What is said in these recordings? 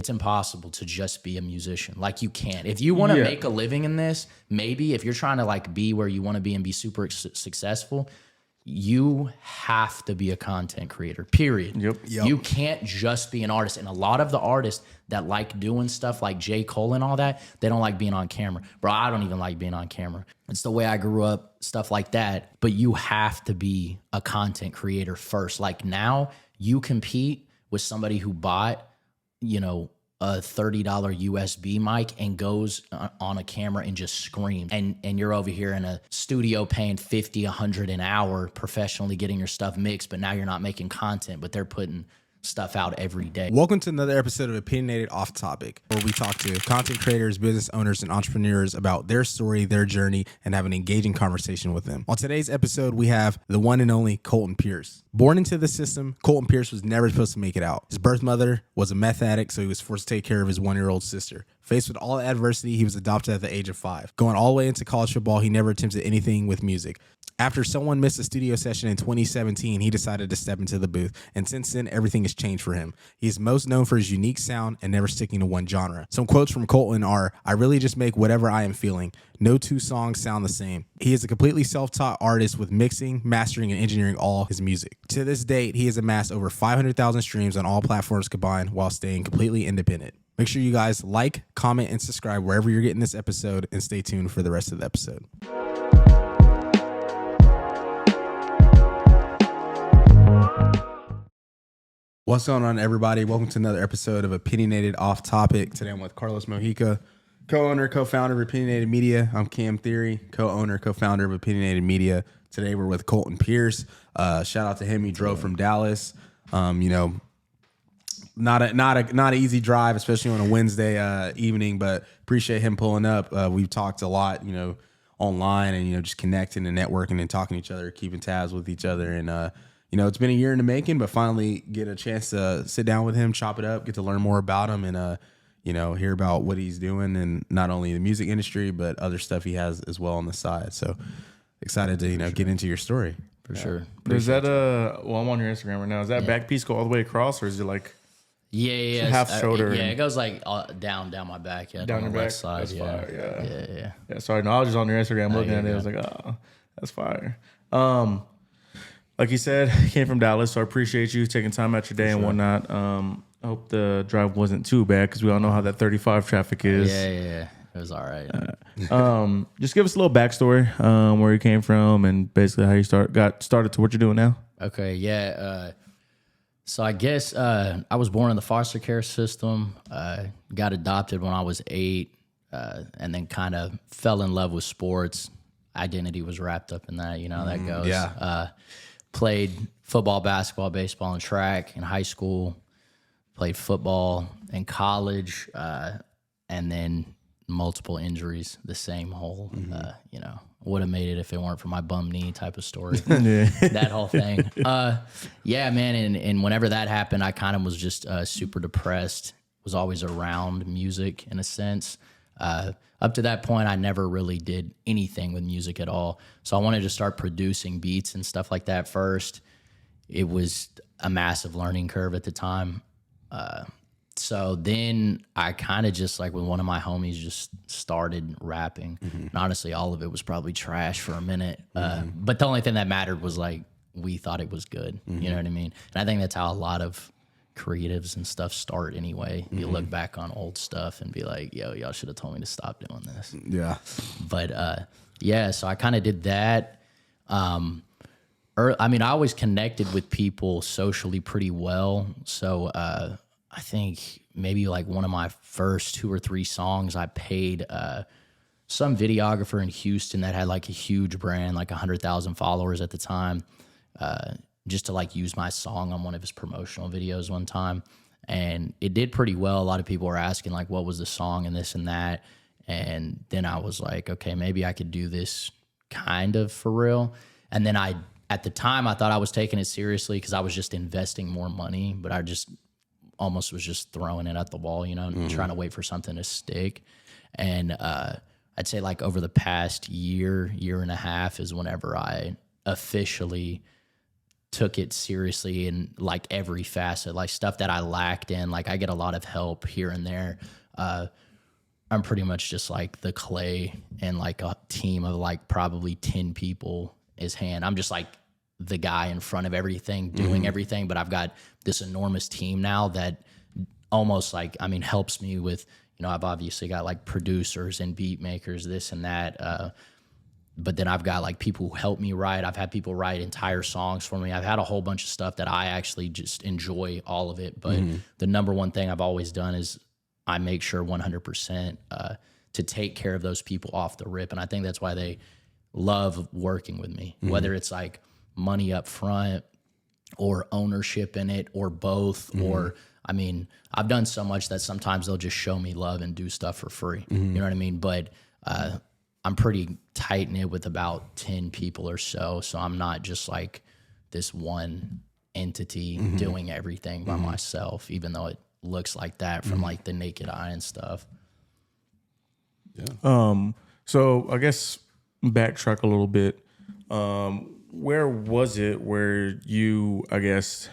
it's impossible to just be a musician. Like, you can't. If you want to make a living in this, maybe if you're trying to like be where you want to be and be super successful, you have to be a content creator, period. Yep. You can't just be an artist. And a lot of the artists that like doing stuff like J. Cole and all that, they don't like being on camera. Bro, I don't even like being on camera. It's the way I grew up, stuff like that. But you have to be a content creator first. Like, now you compete with somebody who bought, you know, a $30 USB mic and goes on a camera and just screams. And you're over here in a studio paying $50, $100 an hour, professionally getting your stuff mixed, but now you're not making content, but they're putting stuff out every day. Welcome to another episode of Opinionated Off Topic, where we talk to content creators, business owners, and entrepreneurs about their story, their journey, and have an engaging conversation with them. On today's episode, we have the one and only Kolton Pierce. Born into the system, Kolton Pierce was never supposed to make it out. His birth mother was a meth addict, so he was forced to take care of his 1-year-old sister. Faced with all adversity, he was adopted at the age of 5. Going all the way into college football, he never attempted anything with music. After someone missed a studio session in 2017, he decided to step into the booth, and since then, everything has changed for him. He is most known for his unique sound and never sticking to one genre. Some quotes from Kolton are, "I really just make whatever I am feeling. No two songs sound the same." He is a completely self-taught artist with mixing, mastering, and engineering all his music. To this date, he has amassed over 500,000 streams on all platforms combined while staying completely independent. Make sure you guys like, comment, and subscribe wherever you're getting this episode, and stay tuned for the rest of the episode. What's going on, everybody? Welcome to another episode of Opinionated Off Topic. Today I'm with Carlos Mojica, co-owner, co-founder of Opinionated Media. I'm Cam Theory, co-owner, co-founder of Opinionated Media. Today we're with Kolton Pierce. Shout out to him. He drove from Dallas. Not an easy drive, especially on a Wednesday evening, but appreciate him pulling up. We've talked a lot, online and, just connecting and networking and talking to each other, keeping tabs with each other. And, it's been a year in the making, but finally get a chance to sit down with him, chop it up, get to learn more about him and, hear about what he's doing and not only the music industry, but other stuff he has as well on the side. So excited to, get into your story. For sure. Is that I'm on your Instagram right now. Is that back piece go all the way across, or is it like half shoulder? It goes like down my back. Yeah, down your the left back side. That's fire. Yeah. Sorry, no, I was just on your Instagram looking at it. I was like, oh, that's fire. Like you said, came from Dallas, so I appreciate you taking time out your day and whatnot. I hope the drive wasn't too bad because we all know how that 35 traffic is. Yeah. It was all right. Just give us a little backstory, where you came from and basically how you got started to what you're doing now. Okay, yeah. So I guess I was born in the foster care system, got adopted when I was 8, and then kind of fell in love with sports. Identity was wrapped up in that, that goes. Yeah. Played football, basketball, baseball, and track in high school. Played football in college, and then multiple injuries, the same whole, would have made it if it weren't for my bum knee type of story. That whole thing. Yeah, man. And whenever that happened, I kind of was just super depressed, was always around music in a sense. Up to that point, I never really did anything with music at all. So I wanted to start producing beats and stuff like that first. It was a massive learning curve at the time. So then I kind of just like with one of my homies just started rapping. And honestly, all of it was probably trash for a minute. But the only thing that mattered was like we thought it was good. You know what I mean? And I think that's how a lot of creatives and stuff start anyway. You look back on old stuff and be like, yo, y'all should have told me to stop doing this. Yeah. But so I kind of did that. I always connected with people socially pretty well. So I think maybe like one of my first 2 or 3 songs, I paid some videographer in Houston that had like a huge brand, like 100,000 followers at the time, just to like use my song on one of his promotional videos one time. And it did pretty well. A lot of people were asking like, what was the song and this and that. And then I was like, okay, maybe I could do this kind of for real. And then at the time I thought I was taking it seriously because I was just investing more money, but I just almost was just throwing it at the wall, trying to wait for something to stick. And I'd say like over the past year and a half is whenever I officially took it seriously in like every facet, like stuff that I lacked in. Like I get a lot of help here and there. I'm pretty much just like the clay and like a team of like probably 10 people is hand. I'm just like the guy in front of everything, doing everything. But I've got this enormous team now that almost like, I mean, helps me with, you know, I've obviously got like producers and beat makers, this and that. But then I've got like people who help me write. I've had people write entire songs for me. I've had a whole bunch of stuff that I actually just enjoy all of it. But the number one thing I've always done is I make sure 100% to take care of those people off the rip. And I think that's why they love working with me, whether it's like money up front or ownership in it or both. Or, I mean, I've done so much that sometimes they'll just show me love and do stuff for free. You know what I mean? But I'm pretty tight knit with about 10 people or so. So I'm not just like this one entity doing everything by myself, even though it looks like that from like the naked eye and stuff. Yeah. So I guess backtrack a little bit. Where was it where you, I guess,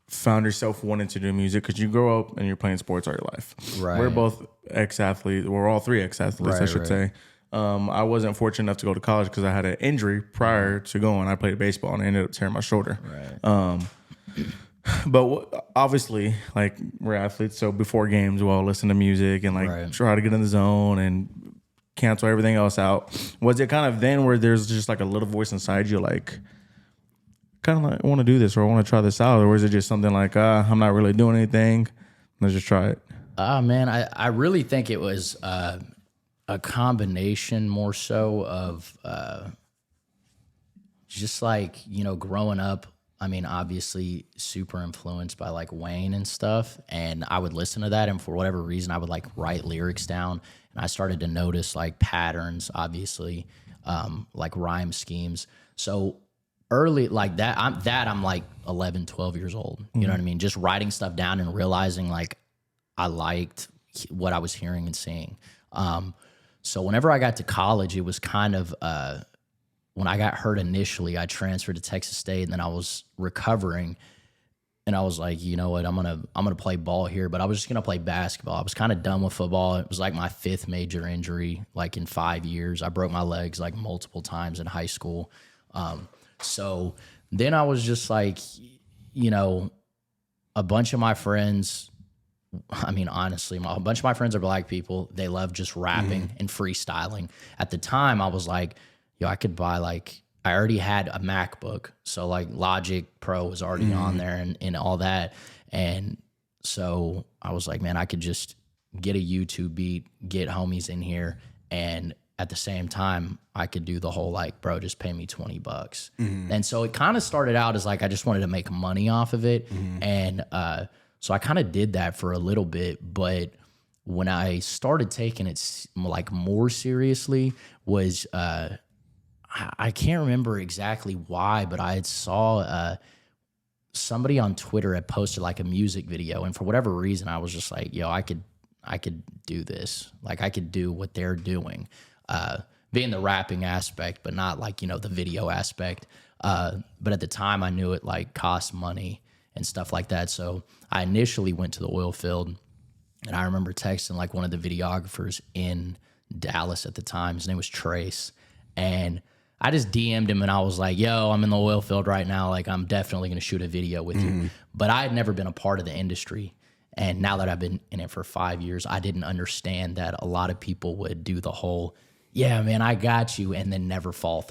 found yourself wanting to do music? Because you grow up and you're playing sports all your life. Right. We're both ex-athletes. We're all three ex-athletes, I should say. I wasn't fortunate enough to go to college because I had an injury prior to going. I played baseball and I ended up tearing my shoulder. Right. But obviously, like, we're athletes, so before games, we'll all listen to music and like try to get in the zone and cancel everything else out. Was it kind of then where there's just like a little voice inside you, like, kind of like, I want to do this or I want to try this out, or is it just something like, I'm not really doing anything, let's just try it? Man, I really think it was a combination more so of just like, you know, growing up. I mean, obviously super influenced by like Wayne and stuff. And I would listen to that. And for whatever reason, I would like write lyrics down. And I started to notice like patterns, obviously, like rhyme schemes. So early like that, I'm like 11, 12 years old. You know what I mean? Just writing stuff down and realizing like I liked what I was hearing and seeing. So whenever I got to college, it was kind of, when I got hurt initially, I transferred to Texas State, and then I was recovering, and I was like, you know what, I'm gonna play ball here, but I was just gonna play basketball. I was kind of done with football. It was like my 5th major injury, like in 5 years. I broke my legs like multiple times in high school. So then I was just like, you know, a bunch of my friends. I mean, honestly, a bunch of my friends are black people. They love just rapping and freestyling. At the time, I was like, yo, I could buy like, I already had a MacBook. So like Logic Pro was already on there and all that. And so I was like, man, I could just get a YouTube beat, get homies in here. And at the same time, I could do the whole like, bro, just pay me $20. And so it kind of started out as like, I just wanted to make money off of it. And so I kind of did that for a little bit. But when I started taking it like more seriously was, I can't remember exactly why, but I had saw somebody on Twitter had posted like a music video, and for whatever reason, I was just like, yo, I could do this. Like I could do what they're doing, being the rapping aspect, but not like, you know, the video aspect. But at the time, I knew it like cost money and stuff like that. So I initially went to the oil field, and I remember texting like one of the videographers in Dallas at the time. His name was Trace, and I just DM'd him and I was like, yo, I'm in the oil field right now. Like, I'm definitely going to shoot a video with you. But I had never been a part of the industry. And now that I've been in it for 5 years, I didn't understand that a lot of people would do the whole, yeah, man, I got you, and then never follow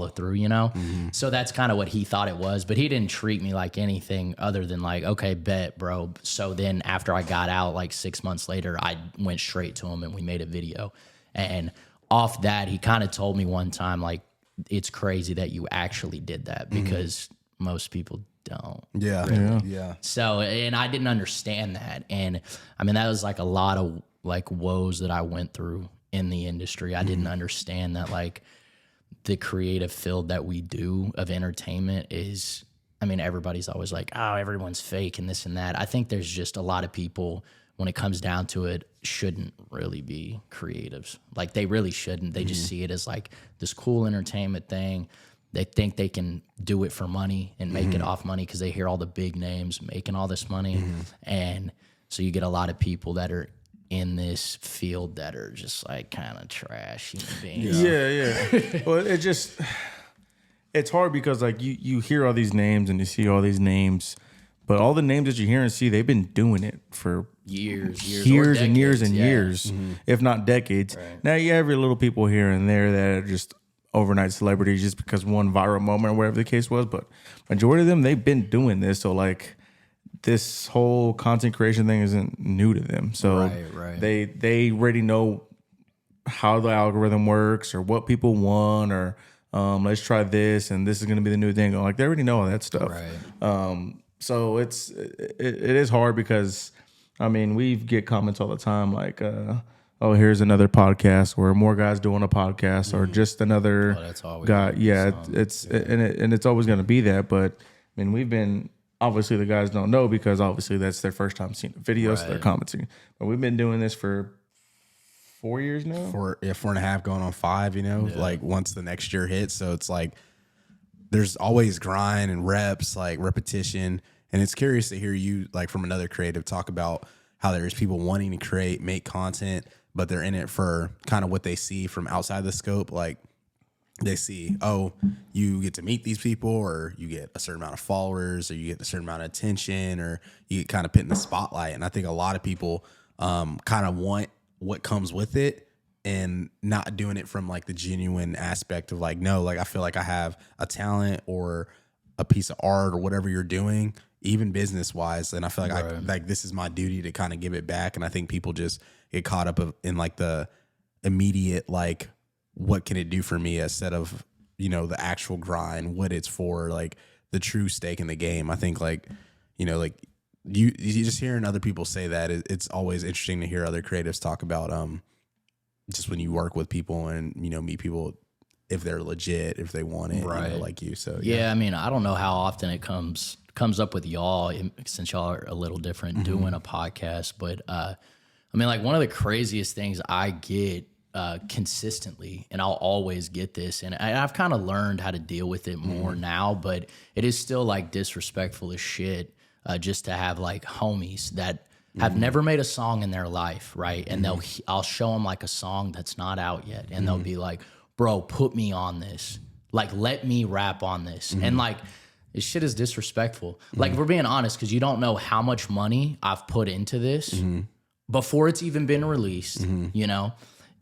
through, you know? So that's kind of what he thought it was. But he didn't treat me like anything other than like, okay, bet, bro. So then after I got out, like 6 months later, I went straight to him and we made a video. And off that, he kind of told me one time, like, it's crazy that you actually did that because most people don't. Yeah. So, and I didn't understand that. And I mean, that was like a lot of like woes that I went through in the industry. I didn't understand that like the creative field that we do of entertainment is, I mean, everybody's always like, oh, everyone's fake and this and that. I think there's just a lot of people, when it comes down to it, shouldn't really be creatives. Like they really shouldn't. They just see it as like this cool entertainment thing. they think they can do it for money and make it off money because they hear all the big names making all this money. And so you get a lot of people that are in this field that are just like kind of trash human beings. Yeah. Well, it's hard because like you hear all these names and you see all these names, but all the names that you hear and see, they've been doing it for years and years, if not decades. Right. Now you have your little people here and there that are just overnight celebrities just because one viral moment or whatever the case was, but majority of them, they've been doing this. So like this whole content creation thing isn't new to them. So Right. they already know how the algorithm works or what people want or let's try this and this is going to be the new thing. Like they already know all that stuff. Right. So it is hard because I mean we get comments all the time like oh, here's another podcast or more guys doing a podcast or just another that's always guy. Yeah, it's always going to be that. But I mean, we've been obviously the guys don't know because obviously that's their first time seeing the video, so they're commenting. But we've been doing this for 4 years now. 4.5 going on 5. Like once the next year hits, so it's like there's always grind and reps, like repetition. And it's curious to hear you like from another creative talk about how there's people wanting to create, make content, but they're in it for kind of what they see from outside the scope. Like they see, oh, you get to meet these people or you get a certain amount of followers or you get a certain amount of attention or you get kind of put in the spotlight. And I think a lot of people kind of want what comes with it and not doing it from like the genuine aspect of like, no, like I feel like I have a talent or a piece of art or whatever you're doing, even business wise. And I feel like like this is my duty to kind of give it back. And I think people just get caught up in like the immediate, like, what can it do for me instead of, the actual grind, what it's for, like the true stake in the game. I think like, like you just hearing other people say that it's always interesting to hear other creatives talk about, just when you work with people and, meet people, if they're legit, if they want it, like you. So, yeah, I mean, I don't know how often it comes up with y'all since y'all are a little different doing a podcast. But, I mean, like one of the craziest things I get consistently, and I'll always get this, and I've kind of learned how to deal with it more now, but it is still like disrespectful as shit just to have like homies that have never made a song in their life, right? And I'll show them like a song that's not out yet, and they'll be like, bro, put me on this. Like, let me rap on this. And like, this shit is disrespectful. Like, if we're being honest, because you don't know how much money I've put into this before it's even been released,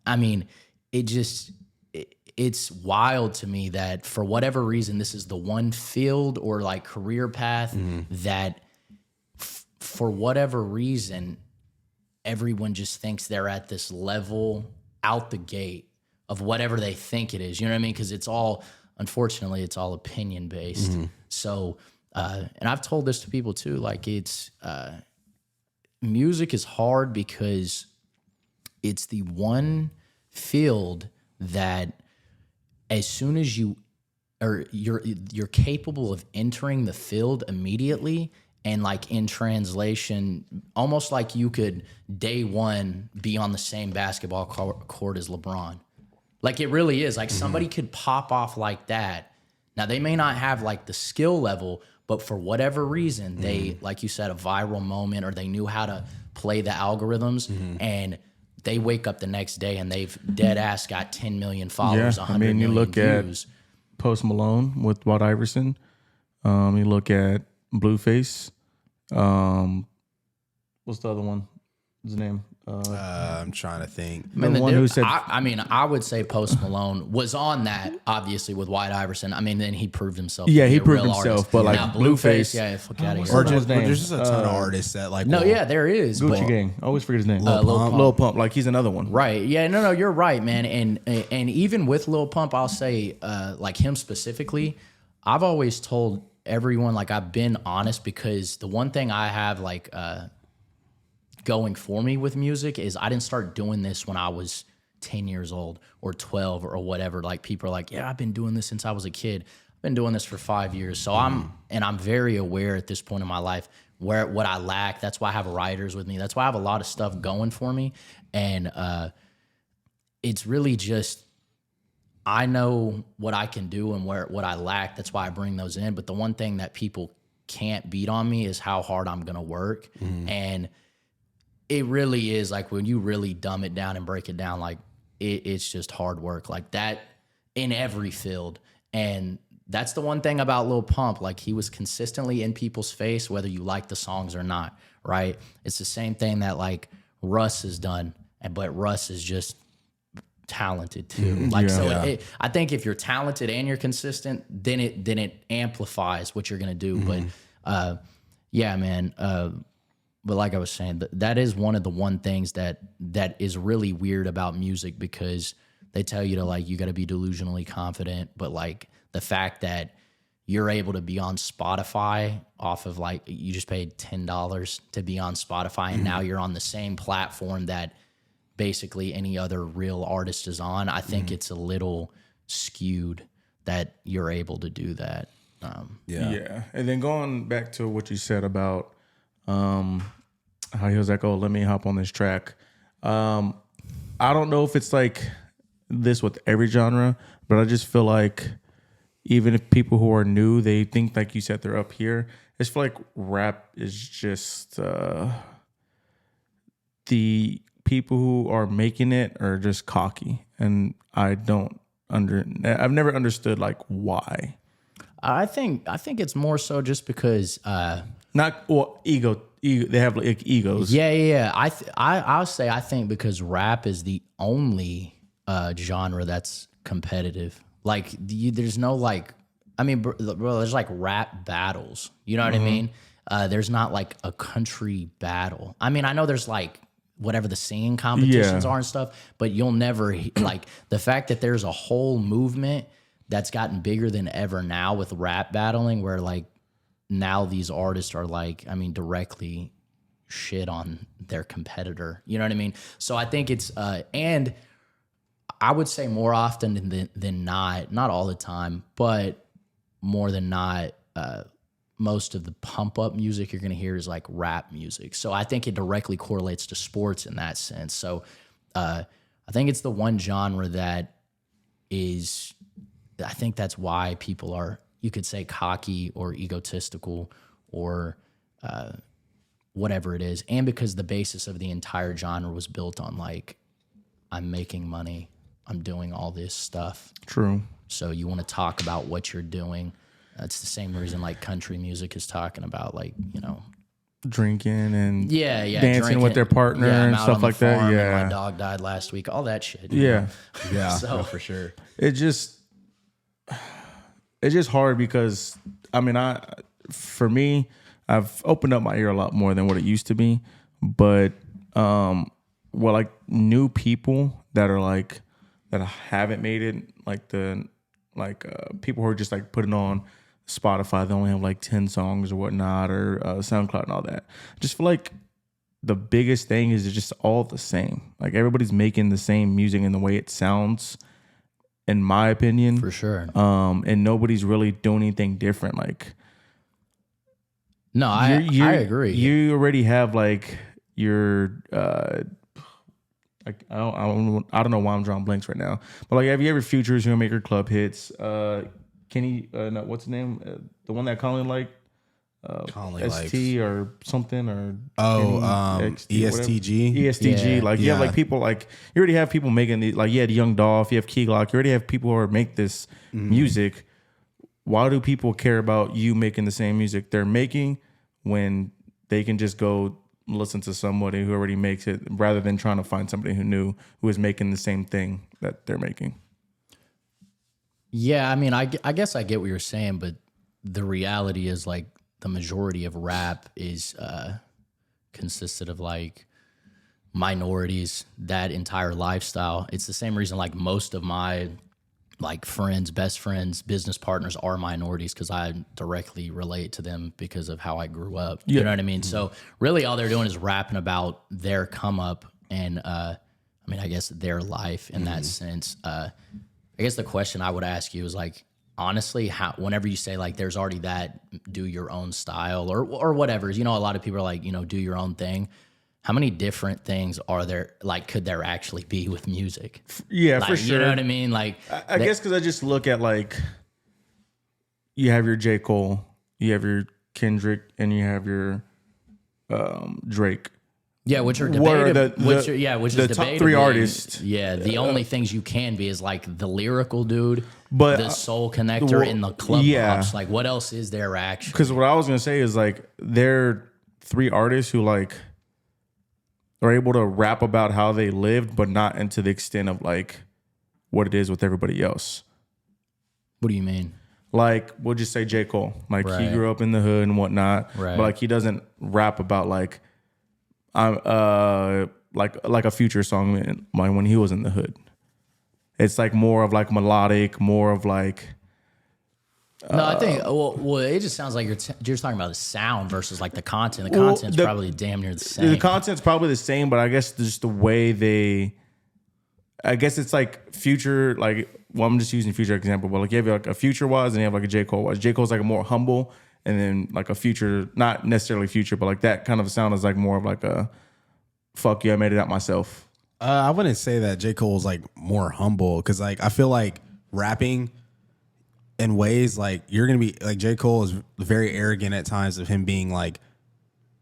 I mean, it's wild to me that for whatever reason, this is the one field or like career path that for whatever reason, everyone just thinks they're at this level out the gate of whatever they think it is. You know what I mean? Because unfortunately, it's all opinion based. So, and I've told this to people too, like music is hard because it's the one field that as soon as you're capable of entering the field immediately, and like in translation, almost like you could day one be on the same basketball court as LeBron. Like it really is. Like somebody could pop off like that. Now they may not have like the skill level, but for whatever reason, they, like you said, a viral moment, or they knew how to play the algorithms, and they wake up the next day and they've dead ass got 10 million followers, 100 million look views. At Post Malone with Walt Iverson. You look at Blueface. What's the other one? What's his name? I'm trying to think. I mean, who said? I would say Post Malone was on that, obviously, with White Iverson. I mean, then he proved himself. Yeah, to be he a proved real himself. artist. But like now, Blueface, yeah, fuck out of here. Or there's just a ton of artists that like. Yeah, there is. Gucci Gang. I always forget his name. Lil Pump. Like he's another one. Right. Yeah. No. You're right, man. And even with Lil Pump, I'll say, like him specifically, I've always told everyone, like I've been honest, because the one thing I have like going for me with music is I didn't start doing this when I was 10 years old or 12 or whatever. Like people are like, yeah, I've been doing this since I was a kid. I've been doing this for 5 years. So I'm very aware at this point in my life what I lack. That's why I have writers with me. That's why I have a lot of stuff going for me. And it's really just, I know what I can do and what I lack. That's why I bring those in. But the one thing that people can't beat on me is how hard I'm going to work. And it really is like when you really dumb it down and break it down, like it's just hard work like that in every field. And that's the one thing about Lil Pump. Like he was consistently in people's face, whether you like the songs or not, right? It's the same thing that like Russ has done, but Russ is just talented too. Like I think if you're talented and you're consistent, then it amplifies what you're gonna do. But yeah, man. But like I was saying, that is one of the things that is really weird about music, because they tell you to like you got to be delusionally confident, but like the fact that you're able to be on Spotify off of like you just paid $10 to be on Spotify, and now you're on the same platform that basically any other real artist is on. I think it's a little skewed that you're able to do that. Yeah. And then going back to what you said about how he was like, oh, let me hop on this track. I don't know if it's like this with every genre, but I just feel like even if people who are new, they think, like you said, they're up here. I just feel like rap is just the people who are making it are just cocky, and I've never understood like why. I think it's more so just because ego. They have like egos. Yeah. I'll say I think because rap is the only genre that's competitive. Like there's no like, I mean, bro, there's like rap battles. You know what I mean? There's not like a country battle. I mean, I know there's like whatever the singing competitions are and stuff, but you'll never like the fact that there's a whole movement that's gotten bigger than ever now with rap battling, where like now these artists are like, I mean, directly shit on their competitor. You know what I mean? So I think it's, and I would say more often than not all the time, but more than not, most of the pump up music you're going to hear is like rap music. So I think it directly correlates to sports in that sense. So I think it's the one genre that is, I think that's why people are, you could say cocky or egotistical or whatever it is. And because the basis of the entire genre was built on like, I'm making money, I'm doing all this stuff. True. So you want to talk about what you're doing. That's the same reason like country music is talking about like, you know, drinking and dancing drinking with their partner and stuff like that. Yeah. My dog died last week. All that shit. Yeah. Yeah, So, for sure. It's just hard because for me, I've opened up my ear a lot more than what it used to be. But like new people that are like that haven't made it, like people who are just like putting on Spotify, they only have like 10 songs or whatnot, or SoundCloud and all that. I just feel like the biggest thing is it's just all the same. Like everybody's making the same music in the way it sounds, in my opinion. for sure. And nobody's really doing anything different. Like, No, I agree. You already have like your like I don't know why I'm drawing blanks right now, but like have you ever Futures who make your club hits? Kenny, no, what's his name? The one that Colin liked, ST or something, or ESTG. ESTG. Yeah. Like you have like people like you already have people making the like the Young Dolph, you have Key Glock, you already have people who are make this music. Why do people care about you making the same music they're making when they can just go listen to somebody who already makes it rather than trying to find somebody who is making the same thing that they're making? Yeah, I mean, I guess I get what you're saying, but the reality is like the majority of rap is consisted of like minorities, that entire lifestyle. It's the same reason like most of my like friends, best friends, business partners are minorities because I directly relate to them because of how I grew up. You know what I mean? So really all they're doing is rapping about their come up and I mean, I guess their life in that sense. I guess the question I would ask you is like, honestly, whenever you say like there's already that do your own style or whatever, you know, a lot of people are like, you know, do your own thing. how many different things are there? Like, could there actually be with music? Yeah, like, for sure. You know what I mean? Like, I guess because I just look at like, you have your J. Cole, you have your Kendrick, and you have your Drake. Yeah, which are debatable. which is the debatable. top three artists. Yeah, the only things you can be is like the lyrical dude, but the soul connector in the club box. Like, what else is there actually? Because what I was gonna say is like they're 3 artists who like are able to rap about how they lived, but not into the extent of like what it is with everybody else. What do you mean? Like, we'll just say J. Cole. Like, Right. he grew up in the hood and whatnot. Right. But like, he doesn't rap about like, like a Future song when he was in the hood. It's like more of like melodic, more of like. No, I think well, it just sounds like you're just talking about the sound versus like the content. The content's probably damn near the same. The content's probably the same, but I guess just the way they. I guess it's like Future, like, well, I'm just using Future example, but like you have like a Future was and you have like a J. Cole was. J. Cole's like a more humble, and then like a Future, not necessarily Future, but like that kind of sound is like more of like a fuck you, I made it out myself. I wouldn't say that J. Cole's like more humble, because like I feel like rapping in ways like you're gonna be like J. Cole is very arrogant at times of him being like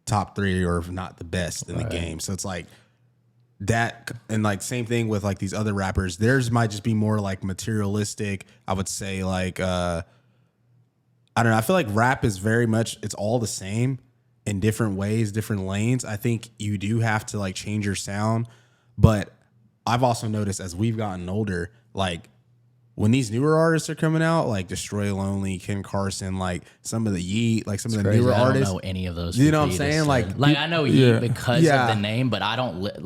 top 3 or if not the best in the game. So it's like that, and like same thing with like these other rappers. Theirs might just be more like materialistic. I would say like I don't know. I feel like rap is very much, it's all the same in different ways, different lanes. I think you do have to like change your sound, but I've also noticed as we've gotten older, like when these newer artists are coming out, like Destroy Lonely, Ken Carson, like some of the Yeet, like some of the newer artists. I don't know any of those. You know what I'm saying? Like I know Yeet because of the name, but I don't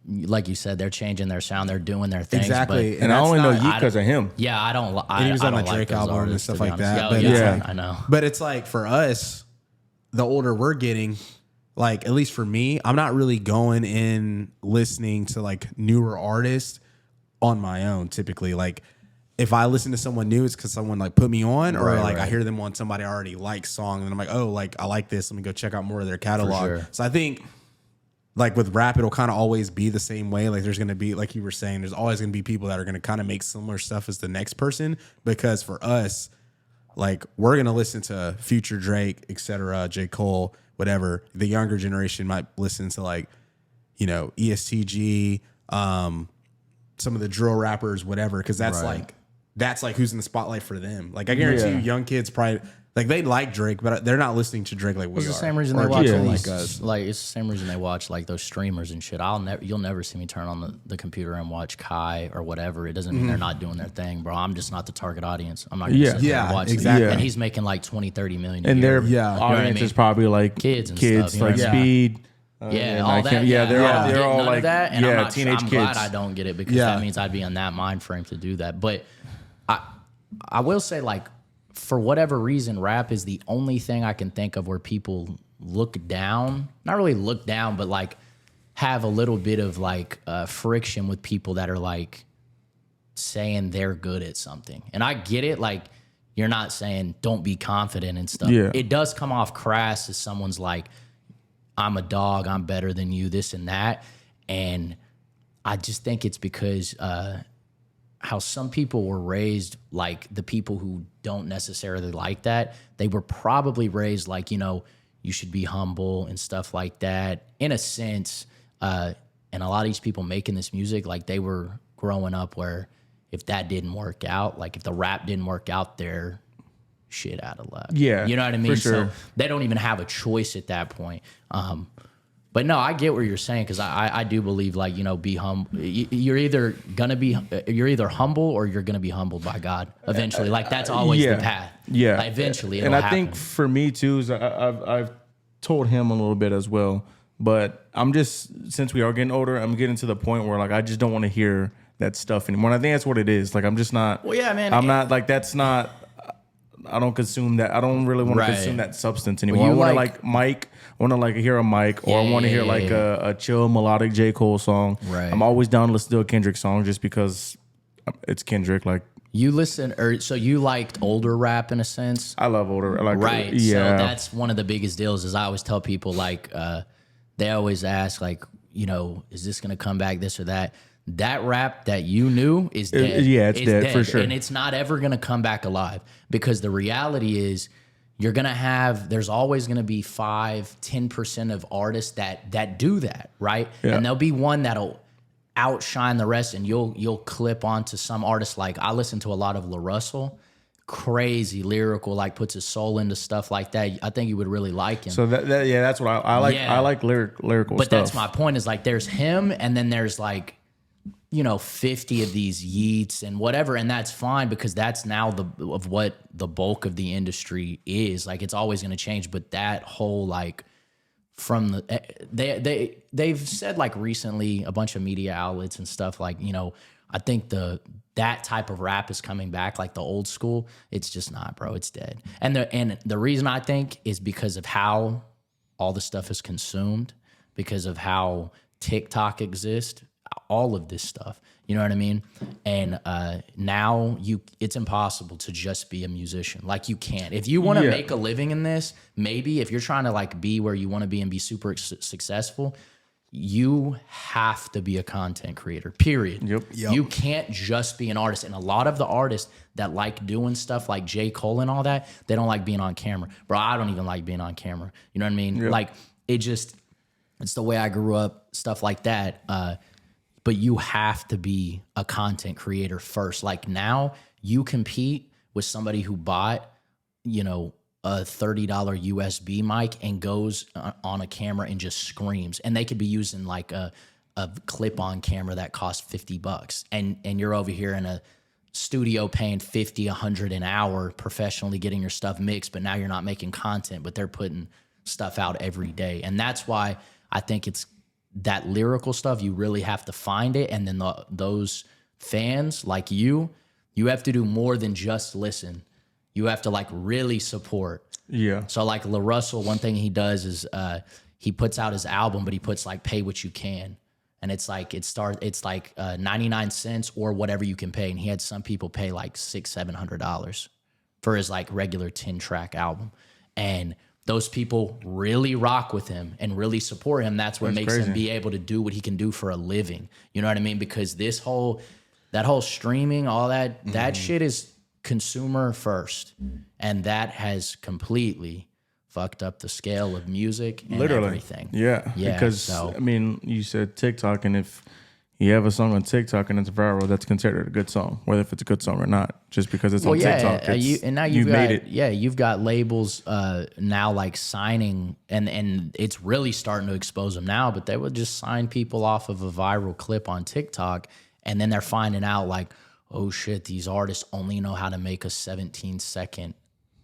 like you said, they're changing their sound, they're doing their things. Exactly. And I only know Yeet because of him. Yeah, I don't. And he was on the like Drake album and stuff like that. But yeah, I know. But it's like for us, the older we're getting, like at least for me, I'm not really going in listening to like newer artists on my own. Typically, like if I listen to someone new, it's because someone like put me on, or like I hear them on somebody I already like song, and I'm like, oh, like I like this. Let me go check out more of their catalog. Sure. So I think, like with rap, it'll kind of always be the same way. Like there's going to be, like you were saying, there's always going to be people that are going to kind of make similar stuff as the next person. Because for us, like we're going to listen to Future, Drake, etc., J. Cole, whatever. The younger generation might listen to like, you know, ESTG, some of the drill rappers, whatever. Because that's like who's in the spotlight for them. Like I guarantee you, young kids probably. Like they like Drake, but they're not listening to Drake like we are. It's the same reason they watch like us. Like it's the same reason they watch like those streamers and shit. You'll never see me turn on the computer and watch Kai or whatever. It doesn't mean they're not doing their thing, bro. I'm just not the target audience. I'm not gonna sit there and watch exactly. And he's making like 20-30 million. And their audience is probably like kids and stuff, like Speed. All I that. they're all none like of that, and I'm teenage kids. glad I don't get it because that means I'd be on that mind frame to do that. But I will say, like, for whatever reason, rap is the only thing I can think of where people look down, not really look down, but like have a little bit of like friction with people that are like saying they're good at something. And I get it. Like, you're not saying don't be confident and stuff. Yeah. It does come off crass as someone's like, I'm a dog, I'm better than you, this and that. And I just think it's because how some people were raised, like the people who don't necessarily like that, they were probably raised like, you know, you should be humble and stuff like that. In a sense, and a lot of these people making this music, like they were growing up where if that didn't work out, like if the rap didn't work out, they're shit out of luck. Yeah, you know what I mean? for sure. So they don't even have a choice at that point. But no, I get what you're saying because I do believe, like, you know, be humble. You're either humble or you're gonna be humbled by God eventually. Like that's always the path. Yeah, like, eventually, and I think for me too is I've told him a little bit as well. But I'm just, since we are getting older, I'm getting to the point where like I just don't want to hear that stuff anymore. And I think that's what it is. Like I'm just not. Well, yeah, man. I'm not like that's not. I don't consume that. I don't really want to consume that substance anymore. Well, I want to like Mike. I want to like hear a Mike, or I want to hear like a chill melodic J. Cole song. Right. I'm always down to listen to a Kendrick song just because it's Kendrick. Like you listen, or so you liked older rap in a sense. I love older. Like right. Yeah. So that's one of the biggest deals. Is I always tell people like. they always ask like, is this going to come back, this or that? That rap that you knew is dead. It's dead for sure. And it's not ever going to come back alive, because the reality is you're going to there's always going to be 5-10% of artists that do that, right? Yeah. And there'll be one that'll outshine the rest, and you'll clip onto some artist. Like, I listen to a lot of Russle, crazy lyrical, like puts his soul into stuff like that. I think you would really like him. So that's what I like. Yeah. I like lyrical but stuff. That's my point, is like there's him, and then there's like 50 of these yeets and whatever, and that's fine, because that's now of what the bulk of the industry is. Like, it's always going to change, but that whole like from they've said like recently, a bunch of media outlets and stuff, like, I think that type of rap is coming back, like the old school. It's just not, bro. It's dead. And the reason I think is because of how all the stuff is consumed, because of how TikTok exists, all of this stuff. You know what I mean? And now it's impossible to just be a musician. Like, you can't. If you want to make a living in this, maybe if you're trying to like be where you want to be and be super successful, you have to be a content creator, period. Yep. You can't just be an artist. And a lot of the artists that like doing stuff like J. Cole and all that, they don't like being on camera. Bro, I don't even like being on camera. You know what I mean? Yep. Like, it's the way I grew up, stuff like that. But you have to be a content creator first. Like, now you compete with somebody who bought, a $30 USB mic and goes on a camera and just screams. And they could be using like a clip-on camera that costs $50. And you're over here in a studio paying $50, $100 an hour, professionally getting your stuff mixed, but now you're not making content, but they're putting stuff out every day. And that's why I think it's that lyrical stuff, you really have to find it. And then those fans like you have to do more than just listen. You have to like really support. Yeah. So like Russle, one thing he does is he puts out his album, but he puts like pay what you can. And it's like, it's 99 cents or whatever you can pay. And he had some people pay like $600-$700 for his like regular 10-track album. And those people really rock with him and really support him. That's what makes him be able to do what he can do for a living. You know what I mean? Because that whole streaming, all that shit is consumer first. And that has completely fucked up the scale of music and everything. Yeah. Because, I mean, you said TikTok, and if you have a song on TikTok and it's viral, that's considered a good song, whether if it's a good song or not, just because it's on TikTok. You've got labels now like signing, and it's really starting to expose them now, but they would just sign people off of a viral clip on TikTok, and then they're finding out like, oh shit, these artists only know how to make a 17-second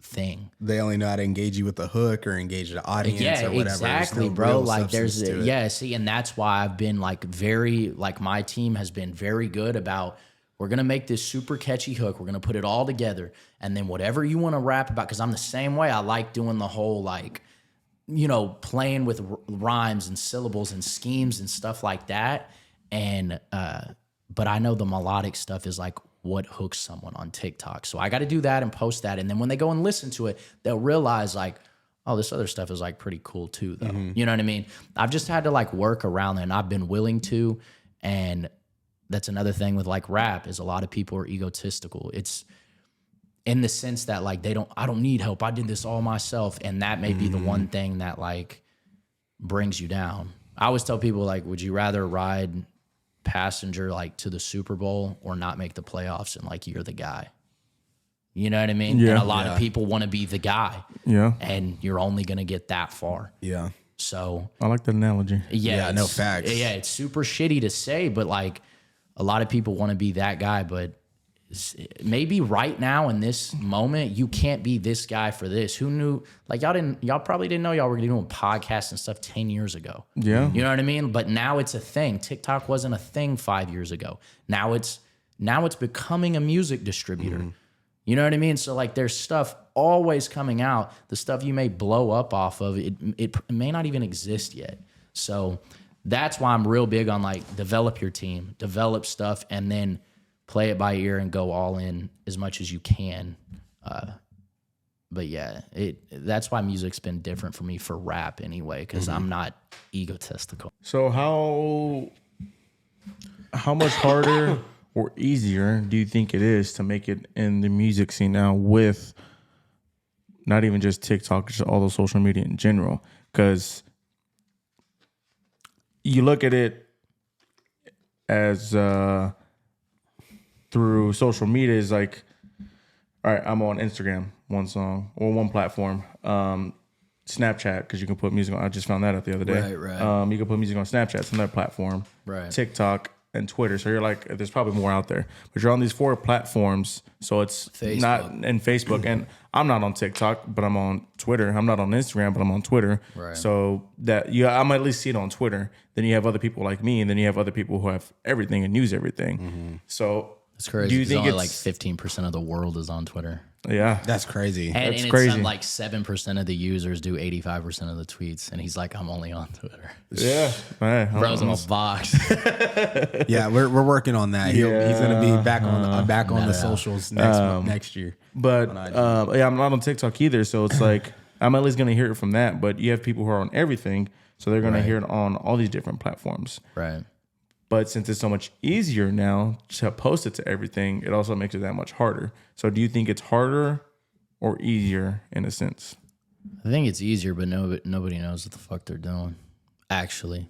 thing. They only know how to engage you with the hook or engage the audience or whatever. Exactly, bro. Like and that's why I've been like my team has been very good about, we're going to make this super catchy hook. We're going to put it all together. And then whatever you want to rap about, because I'm the same way. I like doing the whole like, playing with rhymes and syllables and schemes and stuff like that. And, but I know the melodic stuff is like what hooks someone on TikTok. So I got to do that and post that. And then when they go and listen to it, they'll realize like, oh, this other stuff is like pretty cool too, though. You know what I mean? I've just had to like work around that, and I've been willing to. And that's another thing with like rap, is a lot of people are egotistical. It's in the sense that like I don't need help. I did this all myself. And that may be the one thing that like brings you down. I always tell people like, would you rather ride passenger like to the Super Bowl or not make the playoffs and like you're the guy? You know what I mean? Yeah. And a lot of people want to be the guy. Yeah. And you're only going to get that far. Yeah. So I like that analogy. Yeah, no facts. Yeah, it's super shitty to say, but like a lot of people want to be that guy, but maybe right now in this moment, you can't be this guy for this. Who knew? Like y'all probably didn't know y'all were doing podcasts and stuff 10 years ago. Yeah. You know what I mean? But now it's a thing. TikTok wasn't a thing 5 years ago. Now it's becoming a music distributor. You know what I mean? So like there's stuff always coming out. The stuff you may blow up off of, it may not even exist yet. So that's why I'm real big on like develop your team, develop stuff, and then play it by ear and go all in as much as you can. but yeah, that's why music's been different for me for rap anyway, because I'm not egotistical. So how much harder or easier do you think it is to make it in the music scene now with not even just TikTok, just all the social media in general? Because you look at it as through social media is like, all right, I'm on Instagram, one song or one platform. Snapchat, because you can put music on. I just found that out the other day. Right. You can put music on Snapchat, it's another platform. Right. TikTok and Twitter. So you're like, there's probably more out there, but you're on these 4 platforms. So it's Facebook. not in Facebook, and I'm not on TikTok, but I'm on Twitter. I'm not on Instagram, but I'm on Twitter. Right. So that I might at least see it on Twitter. Then you have other people like me, and then you have other people who have everything and use everything. So It's crazy. do you think only it's like 15% of the world is on Twiter? Yeah, That's crazy. And That's it's crazy. like 7% of the users do 85% of the tweets, and he's like, I'm only on Twitter. yeah. Man, Bro's in a box. Yeah, we're working on that. He's gonna be back on the socials next year. But I'm not on TikTok either, so it's like I'm at least gonna hear it from that. But you have people who are on everything, so they're gonna hear it on all these different platforms. Right. But since it's so much easier now to post it to everything, it also makes it that much harder. So do you think it's harder or easier in a sense? I think it's easier, but nobody knows what the fuck they're doing. Actually,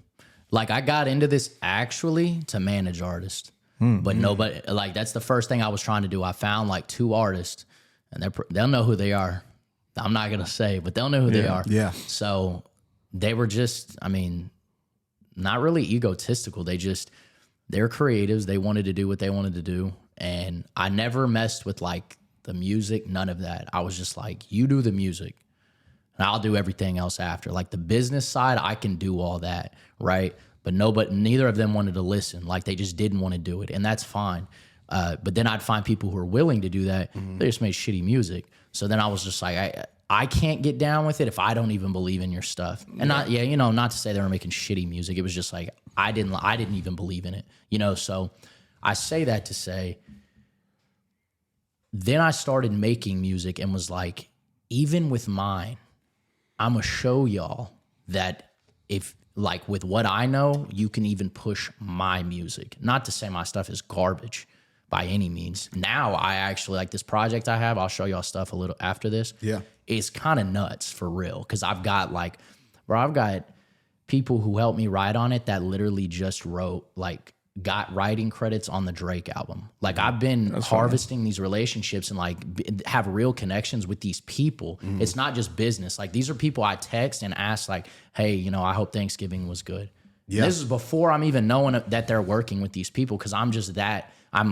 like I got into this actually to manage artists, but nobody, like that's the first thing I was trying to do. I found like 2 artists, and they'll know who they are. I'm not gonna say, but they'll know who they are. Yeah. So they were just, I mean, not really egotistical. They're creatives. They wanted to do what they wanted to do. And I never messed with like the music, none of that. I was just like, you do the music and I'll do everything else after. Like the business side, I can do all that, right? But neither of them wanted to listen. Like they just didn't want to do it. And that's fine. But then I'd find people who are willing to do that. They just made shitty music. So then I was just like, I can't get down with it if I don't even believe in your stuff. And not to say they were making shitty music. It was just like, I didn't even believe in it, So I say that to say, then I started making music and was like, even with mine, I'm gonna show y'all that if like with what I know, you can even push my music. Not to say my stuff is garbage by any means. Now I actually like this project I have. I'll show y'all stuff a little after this. Yeah. It's kind of nuts for real. Cause I've got people who helped me write on it that literally just got writing credits on the Drake album. Like I've been harvesting these relationships and like have real connections with these people. It's not just business. Like these are people I text and ask like, hey, I hope Thanksgiving was good. Yeah. This is before I'm even knowing that they're working with these people. Cause I'm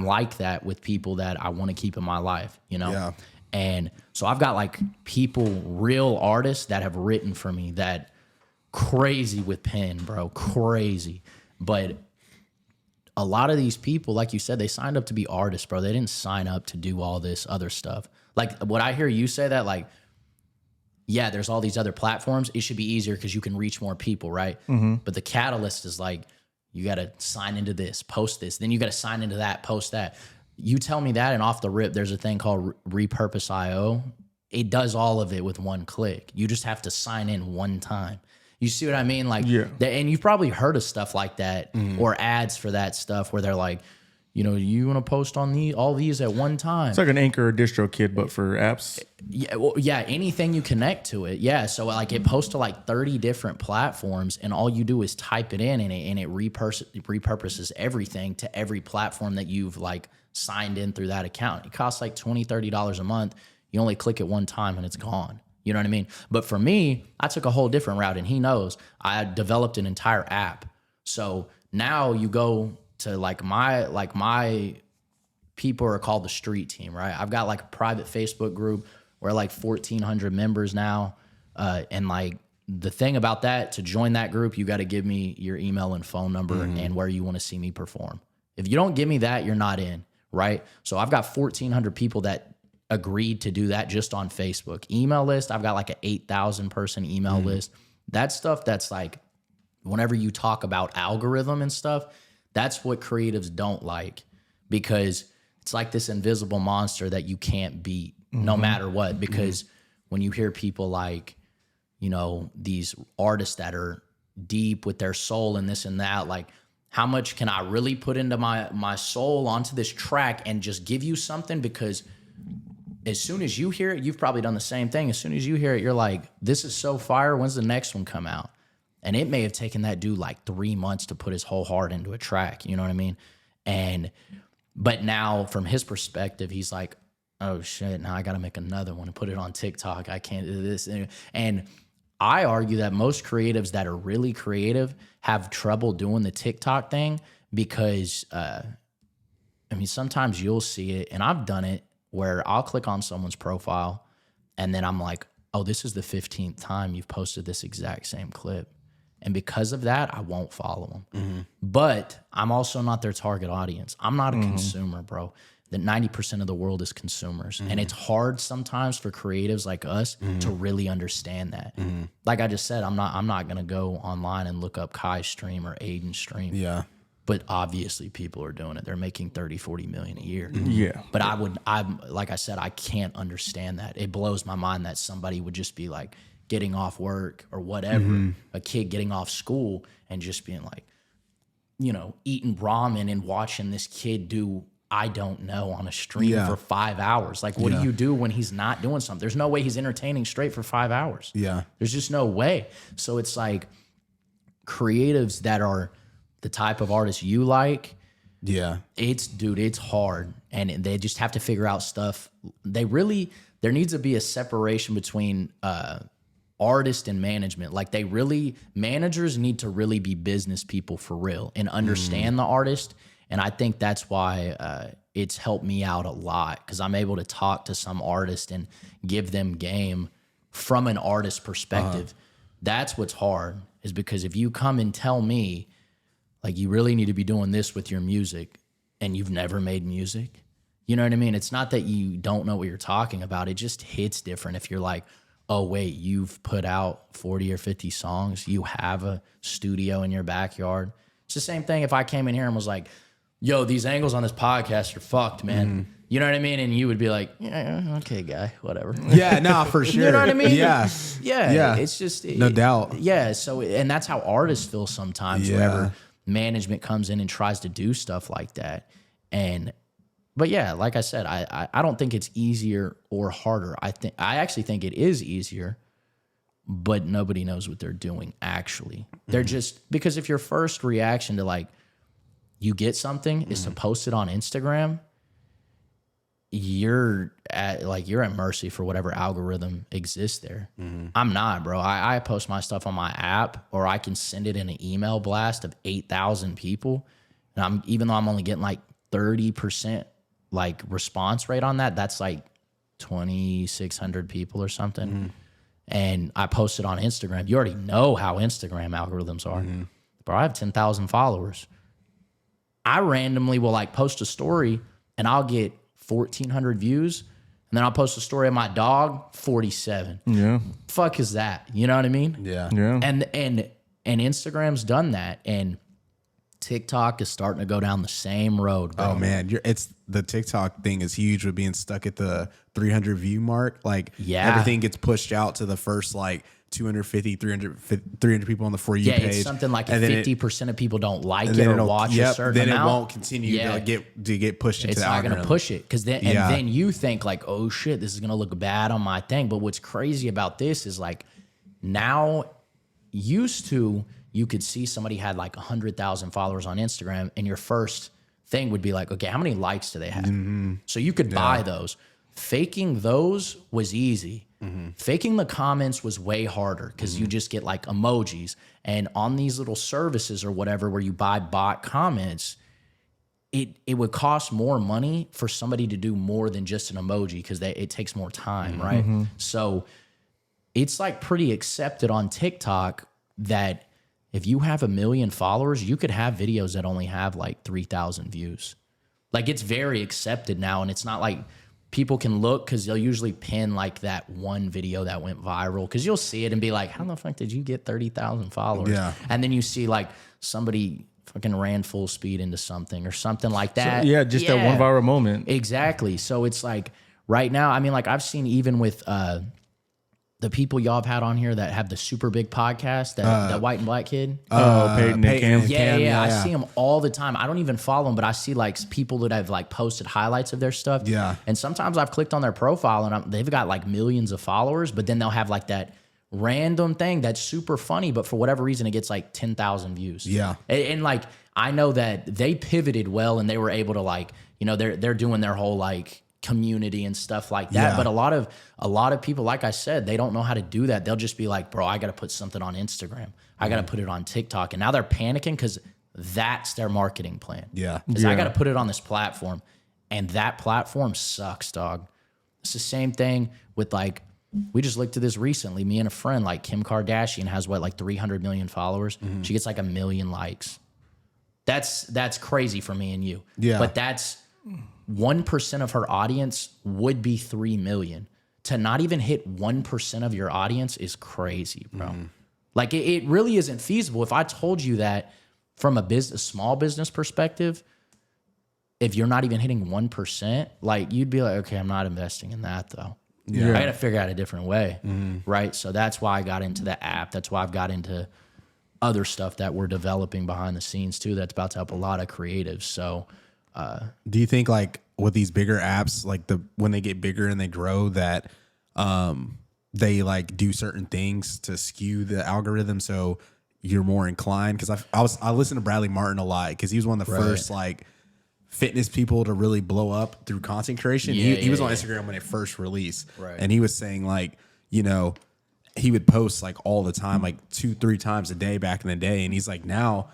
like that with people that I want to keep in my life, Yeah. And so I've got like people, real artists that have written for me that crazy with pen, bro, crazy. But a lot of these people, like you said, they signed up to be artists, bro. They didn't sign up to do all this other stuff. Like what I hear you say that like, yeah, there's all these other platforms. It should be easier because you can reach more people, right? But the catalyst is like, you got to sign into this, post this. Then you got to sign into that, post that. You tell me that, and off the rip, there's a thing called Repurpose.io. It does all of it with one click. You just have to sign in one time. You see what I mean? Like, yeah. And you've probably heard of stuff like that or ads for that stuff where they're like, you want to post on all these at one time. It's like an Anchor or DistroKid, but for apps. Yeah, well, yeah, anything you connect to it. Yeah, so like it posts to like 30 different platforms, and all you do is type it in, and it repurposes everything to every platform that you've like signed in through that account. It costs like $20, $30 a month. You only click it one time and it's gone. You know what I mean? But for me, I took a whole different route, and he knows I developed an entire app. So now you go to my people are called the street team, right? I've got like a private Facebook group. We're like 1,400 members now. And like the thing about that, to join that group, you got to give me your email and phone number and where you want to see me perform. If you don't give me that, you're not in, right? So I've got 1,400 people that agreed to do that just on Facebook. Email list, I've got like an 8,000 person email list. That stuff, that's like, whenever you talk about algorithm and stuff, that's what creatives don't like, because it's like this invisible monster that you can't beat no matter what. Because when you hear people like, you know, these artists that are deep with their soul and this and that, like, how much can I really put into my soul onto this track and just give you something? Because as soon as you hear it, you've probably done the same thing. As soon as you hear it, you're like, this is so fire. When's the next one come out? And it may have taken that dude like 3 months to put his whole heart into a track. You know what I mean? But now from his perspective, he's like, oh shit, now I got to make another one and put it on TikTok. I can't do this. And I argue that most creatives that are really creative have trouble doing the TikTok thing because, sometimes you'll see it, and I've done it where I'll click on someone's profile and then I'm like, oh, this is the 15th time you've posted this exact same clip. And because of that, I won't follow them. Mm-hmm. But I'm also not their target audience. I'm not a consumer, bro. That 90% of the world is consumers. And it's hard sometimes for creatives like us to really understand that. Like I just said, I'm not gonna go online and look up Kai's stream or Aiden's stream. Yeah. But obviously people are doing it. They're making 30, 40 million a year. Yeah. But I'm like I said, I can't understand that. It blows my mind that somebody would just be like getting off work or whatever, a kid getting off school and just being like, you know, eating ramen and watching this kid do I don't know on a stream for 5 hours. Like, what do you do when he's not doing something? There's no way he's entertaining straight for 5 hours. Yeah. There's just no way. So it's like creatives that are the type of artists you like. Yeah. It's hard. And they just have to figure out stuff. There needs to be a separation between artist and management. Like managers need to really be business people for real and understand the artist. And I think that's why it's helped me out a lot because I'm able to talk to some artists and give them game from an artist perspective. That's what's hard is because if you come and tell me, like, you really need to be doing this with your music and you've never made music, you know what I mean? It's not that you don't know what you're talking about. It just hits different if you're like, oh, wait, you've put out 40 or 50 songs. You have a studio in your backyard. It's the same thing if I came in here and was like, yo, these angles on this podcast are fucked, man. You know what I mean? And you would be like, yeah, okay, guy, whatever. Yeah, no, for sure. You know what I mean? Yeah. Yeah. It's just... No doubt. Yeah, so, and that's how artists feel sometimes whenever management comes in and tries to do stuff like that. But yeah, like I said, I don't think it's easier or harder. I actually think it is easier, but nobody knows what they're doing actually. They're just... Because if your first reaction to like, you get something is to post it on Instagram, you're at mercy for whatever algorithm exists there. I'm not, bro. I post my stuff on my app, or I can send it in an email blast of 8,000 people, and even though I'm only getting like 30% like response rate on that, that's like 2,600 people or something. And I post it on Instagram. You already know how Instagram algorithms are, bro. I have 10,000 followers. I randomly will like post a story and I'll get 1,400 views, and then I'll post a story of my dog, 47. Yeah. Fuck is that? You know what I mean? Yeah. Yeah. And Instagram's done that, and TikTok is starting to go down the same road, bro. Oh man, it's the TikTok thing is huge with being stuck at the 300 view mark. Like everything gets pushed out to the first like 250, 300 people on the For You page. Yeah, it's something like if 50% of people don't like it or watch a certain amount, then it won't continue to get pushed into the algorithm. It's not going to push it because then you think like, oh shit, this is going to look bad on my thing. But what's crazy about this is like now, used to you could see somebody had like 100,000 followers on Instagram, and your first thing would be like, okay, how many likes do they have? So you could buy those. Faking those was easy. Faking the comments was way harder because you just get like emojis. And on these little services or whatever where you buy bot comments, it would cost more money for somebody to do more than just an emoji because it takes more time, right? So it's like pretty accepted on TikTok that if you have 1 million followers, you could have videos that only have like 3,000 views. Like it's very accepted now, and it's not like people can look because they'll usually pin like that one video that went viral because you'll see it and be like, how the fuck did you get 30,000 followers? Yeah. And then you see like somebody fucking ran full speed into something or something like that. So, that one viral moment. Exactly. So it's like right now, I mean, like I've seen even with the people y'all have had on here that have the super big podcast, that white and black kid. Peyton and Cam. Yeah. I see them all the time. I don't even follow them, but I see like people that have like posted highlights of their stuff. Yeah. And sometimes I've clicked on their profile and they've got like millions of followers, but then they'll have like that random thing that's super funny, but for whatever reason, it gets like 10,000 views. Yeah. And like, I know that they pivoted well and they were able to like, you know, they're doing their whole like community and stuff like that. Yeah. But a lot of people, like I said, they don't know how to do that. They'll just be like, bro, I got to put something on Instagram. I got to put it on TikTok. And now they're panicking because that's their marketing plan. Yeah. Because I got to put it on this platform. And that platform sucks, dog. It's the same thing with like, we just looked at this recently. Me and a friend, like Kim Kardashian has what, like 300 million followers. She gets like 1 million likes. That's crazy for me and you. Yeah. But that's 1% of her audience would be 3 million. To not even hit 1% of your audience is crazy, bro. Like it really isn't feasible. If I told you that from a small business perspective, if you're not even hitting 1%, like you'd be like, okay, I'm not investing in that though. I got to figure out a different way, right? So that's why I got into the app. That's why I've got into other stuff that we're developing behind the scenes too. That's about to help a lot of creatives. So, do you think like with these bigger apps, like when they get bigger and they grow, that they like do certain things to skew the algorithm so you're more inclined? Because I listened to Bradley Martin a lot because he was one of the first like fitness people to really blow up through content creation. He was on Instagram when it first released, and he was saying like, you know, he would post like all the time, like 2-3 times a day back in the day, and he's like, now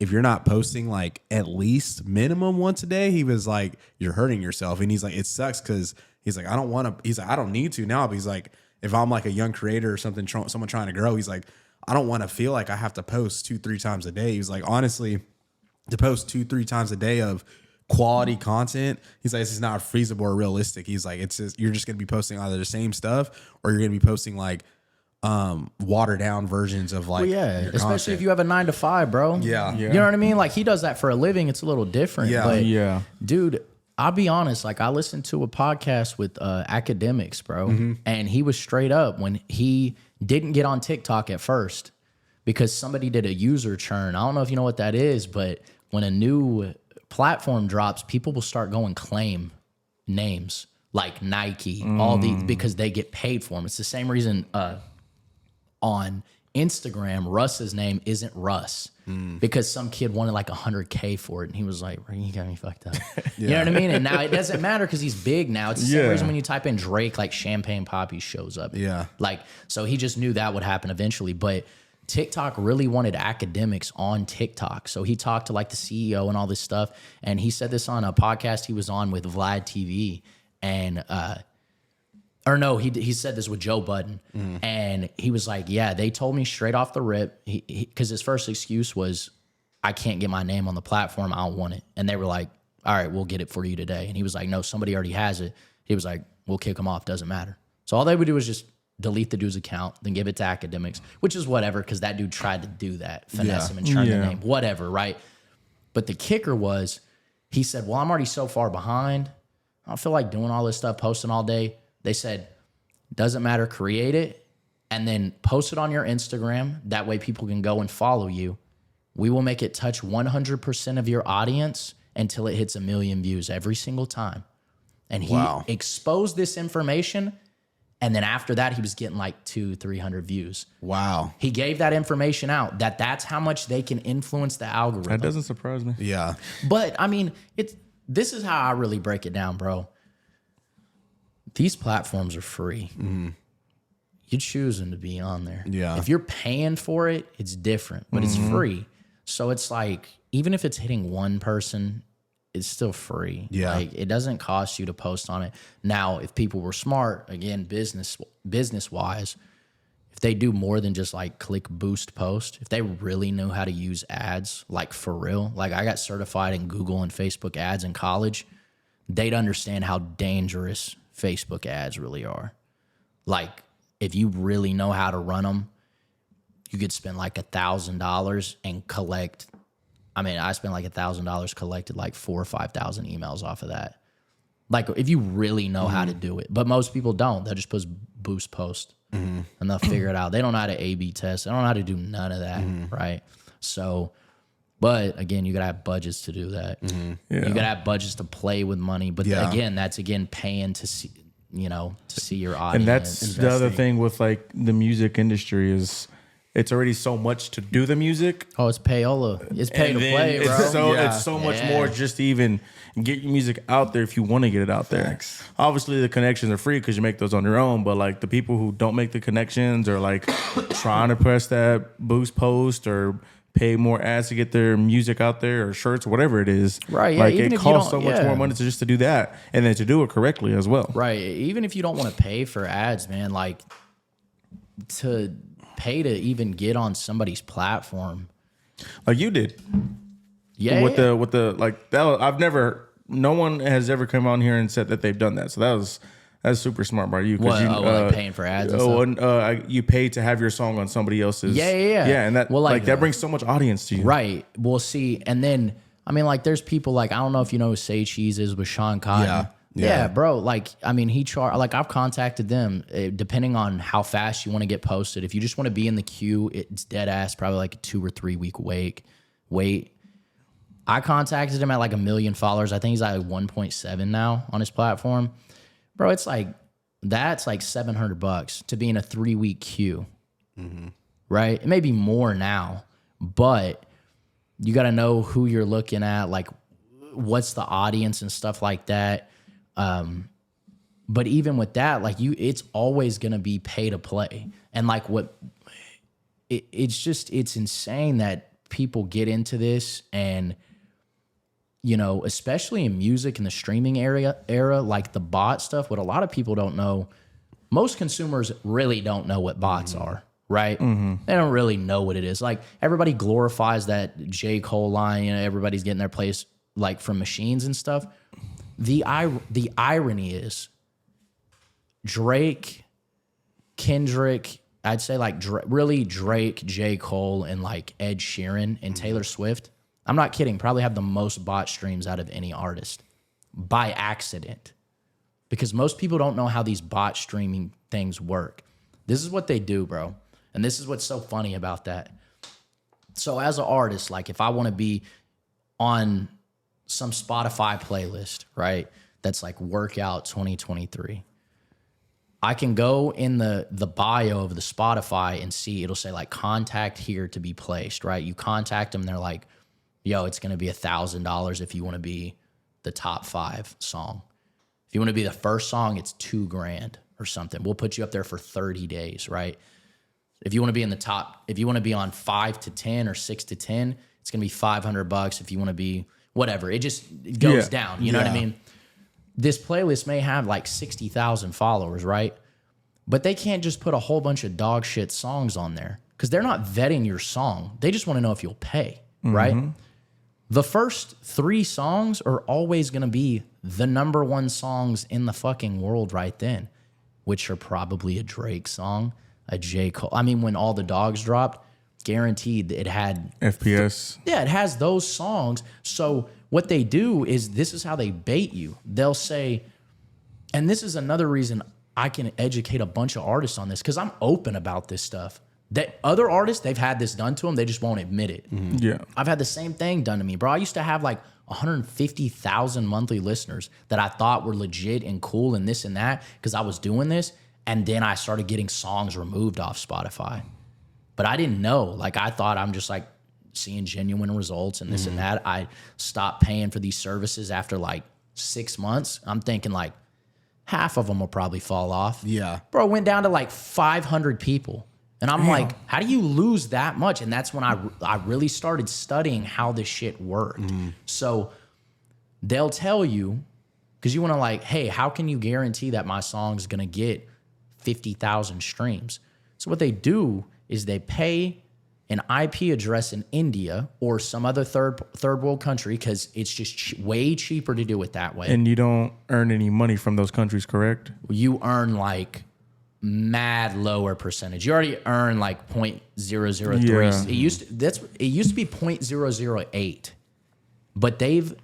if you're not posting like at least minimum once a day, he was like, you're hurting yourself. And he's like, it sucks because he's like, I don't want to. He's like, I don't need to now. But he's like, if I'm like a young creator or something, someone trying to grow, he's like, I don't want to feel like I have to post 2-3 times a day. He was like, honestly, to post 2-3 times a day of quality content, he's like, this is not feasible or realistic. He's like, it's just, you're just gonna be posting either the same stuff or you're gonna be posting like watered down versions of like, especially content. if you have a 9 to 5, bro. Yeah. You know what I mean? Like he does that for a living. It's a little different. Yeah. But dude, I'll be honest. Like I listened to a podcast with Akademics, bro, and he was straight up when he didn't get on TikTok at first because somebody did a user churn. I don't know if you know what that is, but when a new platform drops, people will start going claim names like Nike, all these, because they get paid for them. It's the same reason on Instagram, Russ's name isn't Russ because some kid wanted like 100K for it, and he was like, "You got me fucked up." You know what I mean? And now it doesn't matter because he's big now. It's the same reason when you type in Drake, like Champagne Poppy shows up. Yeah, like so he just knew that would happen eventually, but TikTok really wanted academics on TikTok. So he talked to like the CEO and all this stuff. And he said this on a podcast he was on with Vlad TV. And, he said this with Joe Budden. And he was like, yeah, they told me straight off the rip, because his first excuse was, I can't get my name on the platform. I don't want it. And they were like, all right, we'll get it for you today. And he was like, no, somebody already has it. He was like, we'll kick them off. Doesn't matter. So all they would do was just delete the dude's account, then give it to Akademics, which is whatever, because that dude tried to do that, finesse him and churn the name, whatever, right? But the kicker was, he said, well, I'm already so far behind. I don't feel like doing all this stuff, posting all day. They said, doesn't matter, create it, and then post it on your Instagram. That way people can go and follow you. We will make it touch 100% of your audience until it hits 1 million views every single time. And he exposed this information. And then after that, he was getting like 200-300 views. Wow. He gave that information out, that's how much they can influence the algorithm. That doesn't surprise me. Yeah. But I mean, this is how I really break it down, bro. These platforms are free. You're choosing to be on there. Yeah. If you're paying for it, it's different, but it's free. So it's like, even if it's hitting one person, it's still free. Yeah. Like it doesn't cost you to post on it. Now, if people were smart, again, business wise, if they do more than just like click boost post, if they really knew how to use ads, like for real, like I got certified in Google and Facebook ads in college, they'd understand how dangerous Facebook ads really are. Like if you really know how to run them, you could spend like $1,000 and collect. I mean, I spent like $1,000, collected like 4,000 or 5,000 emails off of that. Like if you really know how to do it, but most people don't. They'll just post boost post. and they'll figure it out. They don't know how to A/B test. They don't know how to do none of that, right? So, but again, you gotta have budgets to do that. You gotta have budgets to play with money. But again, that's paying to see, to see your audience. And that's the other thing with like the music industry is it's already so much to do the music. Oh, it's payola. It's pay to play, bro. It's so much more just to even get your music out there if you want to get it out there. Obviously, the connections are free because you make those on your own. But like the people who don't make the connections or like trying to press that boost post or pay more ads to get their music out there or shirts or whatever it is. Right. Like it costs so much more money to do that and then to do it correctly as well. Right. Even if you don't want to pay for ads, man, like to pay to even get on somebody's platform, like you did. Yeah. With the like that, no one has ever come on here and said that they've done that. So that's super smart by you. What, like paying for ads and stuff? You pay to have your song on somebody else's. Yeah, and that that brings so much audience to you. Right. We'll see. And then, I mean, like, there's people like, I don't know if you know who Say Cheese is with Sean Cotton. Yeah, bro. Like, I mean, I've contacted them depending on how fast you want to get posted. If you just want to be in the queue, it's dead ass, probably like a 2 or 3 week wait. I contacted him at like 1 million followers. I think he's like 1.7 now on his platform. Bro, it's like, that's like $700 to be in a 3-week queue, right? It may be more now, but you got to know who you're looking at, like what's the audience and stuff like that. But even with that, like it's always going to be pay to play. And like it's insane that people get into this and, especially in music and the streaming era, like the bot stuff, what a lot of people don't know, most consumers really don't know what bots are, right? They don't really know what it is. Like everybody glorifies that J. Cole line, everybody's getting their place like from machines and stuff. The irony is Drake, Kendrick, I'd say like really Drake, J. Cole, and like Ed Sheeran and Taylor Swift, I'm not kidding, probably have the most bot streams out of any artist by accident. Because most people don't know how these bot streaming things work. This is what they do, bro. And this is what's so funny about that. So as an artist, like if I want to be on some Spotify playlist, right, that's like Workout 2023, I can go in the bio of the Spotify and see, it'll say like contact here to be placed, right? You contact them, they're like, yo, it's going to be $1,000 if you want to be the top 5 song. If you want to be the first song, it's $2,000 or something. We'll put you up there for 30 days, right? If you want to be in the top, if you want to be on 5 to 10 or 6 to 10, it's going to be $500. If you want to be whatever, it goes down. You know what I mean? This playlist may have like 60,000 followers, right? But they can't just put a whole bunch of dog shit songs on there because they're not vetting your song. They just want to know if you'll pay, right? The first 3 songs are always going to be the #1 songs in the fucking world right then, which are probably a Drake song, a J. Cole. I mean, when All the Dogs dropped, guaranteed it had FPS. It has those songs. So what they do is this is how they bait you. They'll say, and this is another reason I can educate a bunch of artists on this because I'm open about this stuff. That other artists, they've had this done to them, they just won't admit it. Yeah, I've had the same thing done to me, bro. I used to have like 150,000 monthly listeners that I thought were legit and cool and this and that because I was doing this, and then I started getting songs removed off Spotify. But I didn't know. Like I thought I'm just like seeing genuine results and this and that. I stopped paying for these services after like 6 months. I'm thinking like half of them will probably fall off. Yeah, bro, it went down to like 500 people. And I'm like, how do you lose that much? And that's when I really started studying how this shit worked. So they'll tell you, because you want to like, hey, how can you guarantee that my song's going to get 50,000 streams? So what they do is they pay an IP address in India or some other third world country because it's just way cheaper to do it that way. And you don't earn any money from those countries, correct? You earn like mad lower percentage. You already earn like 0.003. Yeah. It used to be 0.008, but they've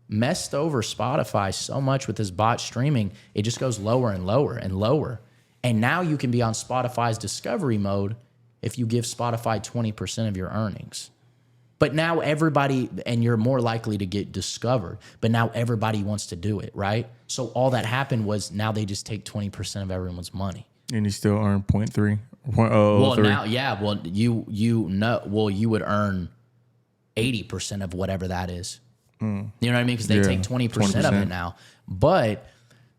messed over Spotify so much with this bot streaming. It just goes lower and lower and lower. And now you can be on Spotify's discovery mode if you give Spotify 20% of your earnings. But now everybody, and you're more likely to get discovered, but now everybody wants to do it, right? So all that happened was now they just take 20% of everyone's money. And you still earn 0.3. Well, now, yeah, well, you would earn 80% of whatever that is. You know what I mean? Because they take 20% of it now. But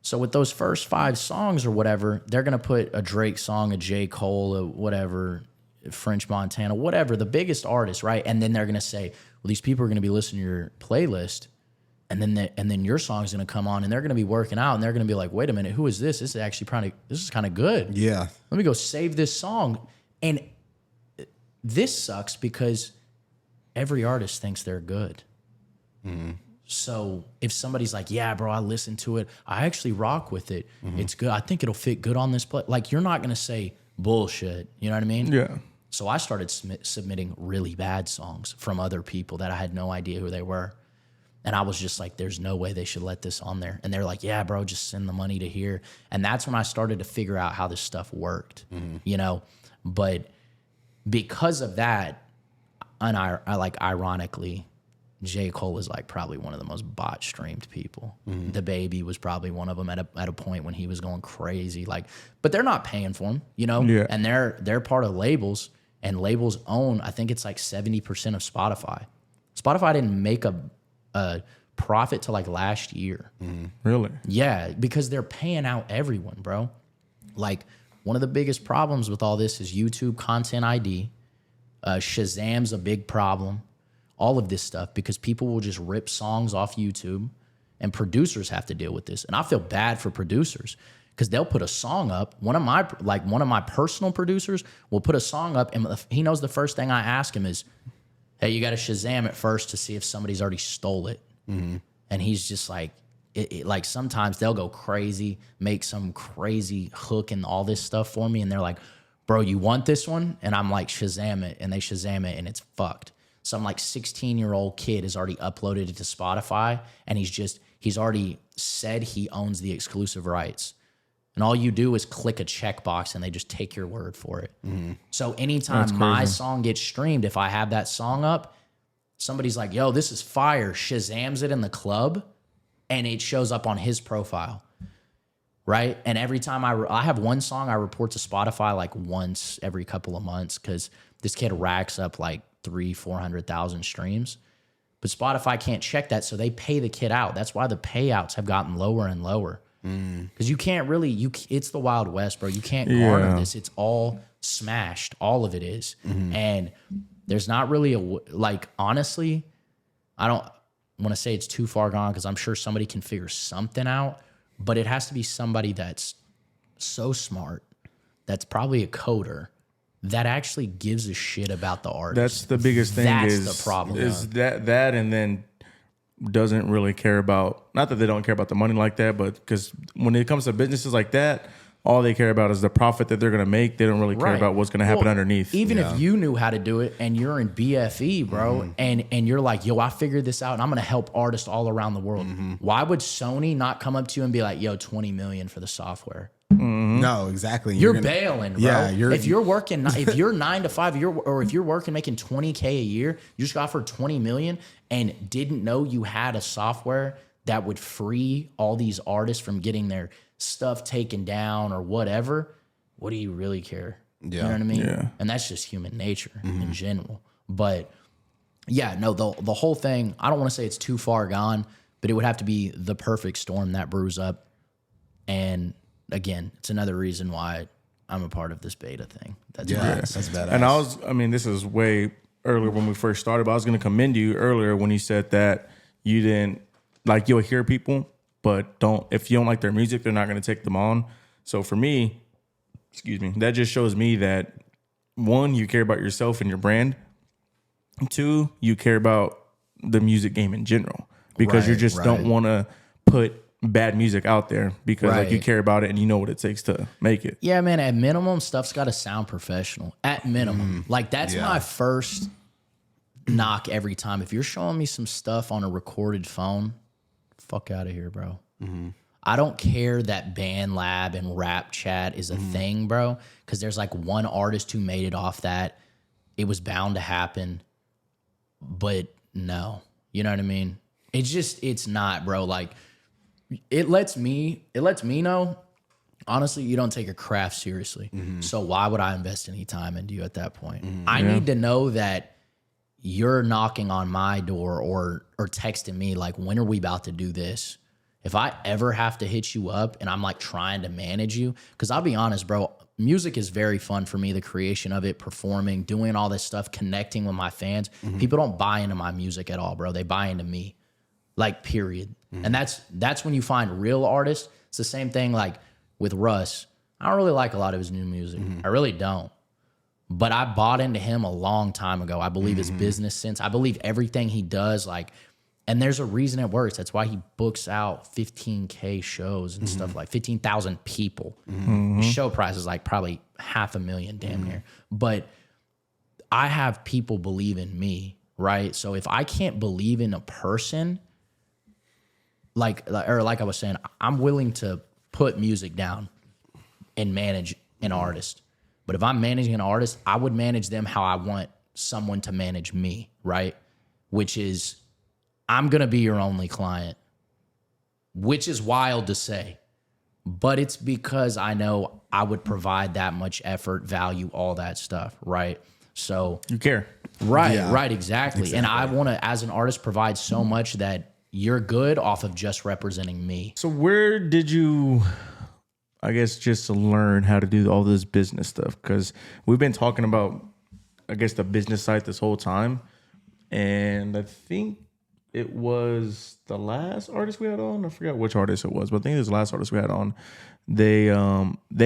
so with those first 5 songs or whatever, they're going to put a Drake song, a J. Cole, a whatever, French Montana, whatever, the biggest artist, right? And then they're going to say, well, these people are going to be listening to your playlist, and then your song's going to come on, and they're going to be working out, and they're going to be like, wait a minute, who is this? This is actually this is kind of good. Yeah. Let me go save this song. And this sucks because every artist thinks they're good. So if somebody's like, yeah, bro, I listened to it, I actually rock with it. It's good. I think it'll fit good on this play. Like, you're not going to say bullshit. You know what I mean? Yeah. So I started submitting really bad songs from other people that I had no idea who they were. And I was just like, there's no way they should let this on there. And they're like, yeah, bro, just send the money to here. And that's when I started to figure out how this stuff worked, you know? But because of that, and I like, ironically, J. Cole is like probably one of the most bot streamed people. The Baby was probably one of them at a point when he was going crazy. Like, but they're not paying for him, you know? Yeah. And they're part of labels, and labels own, I think it's like 70% of Spotify. Spotify didn't make a profit till like last year. Really? Yeah, because they're paying out everyone, bro. Like, one of the biggest problems with all this is YouTube Content ID. Shazam's a big problem. All of this stuff, because people will just rip songs off YouTube, and producers have to deal with this. And I feel bad for producers because they'll put a song up. One of my personal producers will put a song up, and he knows the first thing I ask him is, hey, you got to Shazam it first to see if somebody's already stole it. And he's just like, like sometimes they'll go crazy, make some crazy hook and all this stuff for me, and they're like, bro, you want this one? And I'm like, Shazam it, and they Shazam it, and it's fucked. Some like 16-year-old kid has already uploaded it to Spotify, and he's already said he owns the exclusive rights. And all you do is click a checkbox, and they just take your word for it. So anytime my song gets streamed, if I have that song up, somebody's like, yo, this is fire, Shazams it in the club, and it shows up on his profile, right? And every time I have one song I report to Spotify like once every couple of months, because this kid racks up like 300,000-400,000 streams, but Spotify can't check that, so they pay the kid out. That's why the payouts have gotten lower and lower, because you can't really it's the Wild West, bro. You can't garner this. It's all smashed. All of it is. And there's not really like, honestly, I don't want to say it's too far gone, because I'm sure somebody can figure something out, but it has to be somebody that's so smart, that's probably a coder, that actually gives a shit about the artist. That's the biggest thing. That's the problem. Is that and then doesn't really care about, not that they don't care about the money like that, but because when it comes to businesses like that, all they care about is the profit that they're going to make. They don't really care about what's going to happen underneath. Even if you knew how to do it and you're in BFE, bro, and you're like, yo, I figured this out and I'm going to help artists all around the world. Why would Sony not come up to you and be like, yo, 20 million for the software? No, exactly. You're bailing, bro. Yeah, if you're working, if you're 9 to 5, or if you're working making $20K a year, you just got offered 20 million and didn't know you had a software that would free all these artists from getting their stuff taken down or whatever. What do you really care? You know what I mean? Yeah. And that's just human nature in general. But yeah, no, the whole thing, I don't want to say it's too far gone, but it would have to be the perfect storm that brews up. And again, it's another reason why I'm a part of this beta thing. That's badass. And this is way earlier when we first started, but I was going to commend you earlier when you said that you didn't, like, you'll hear people, but if you don't like their music, they're not going to take them on. So for me, that just shows me that, one, you care about yourself and your brand. Two, you care about the music game in general, because you just don't want to put bad music out there because like you care about it and you know what it takes to make it. Yeah, man, at minimum, stuff's got to sound professional. At minimum. Like, that's my first knock every time. If you're showing me some stuff on a recorded phone, fuck out of here, bro. I don't care that Band Lab and Rap Chat is a thing, bro, because there's like one artist who made it off that. It was bound to happen, but no. You know what I mean? It's not, bro. Like, it lets me know, honestly, you don't take your craft seriously. So why would I invest any time into you at that point? I need to know that you're knocking on my door or texting me like, when are we about to do this? If I ever have to hit you up and I'm like trying to manage you, because I'll be honest, bro, music is very fun for me, the creation of it, performing, doing all this stuff, connecting with my fans. People don't buy into my music at all, bro. They buy into me, like, period. And that's when you find real artists. It's the same thing like with Russ. I don't really like a lot of his new music. I really don't. But I bought into him a long time ago. I believe his business sense. I believe everything he does, like, and there's a reason it works. That's why he books out 15K shows and stuff, like 15,000 people. His show price is like probably $500,000 damn near. But I have people believe in me, right? So if I can't believe in a person, like I was saying, I'm willing to put music down and manage an artist. But if I'm managing an artist, I would manage them how I want someone to manage me, right? Which is, I'm going to be your only client, which is wild to say, but it's because I know I would provide that much effort, value, all that stuff, right? So You care. Right, exactly. And I want to, as an artist, provide so much that you're good off of just representing me. So where did you, I guess, just to learn how to do all this business stuff? Because we've been talking about, I guess, the business side this whole time. And I think it was the last artist we had on. I forgot which artist it was, but I think it was the last artist we had on. They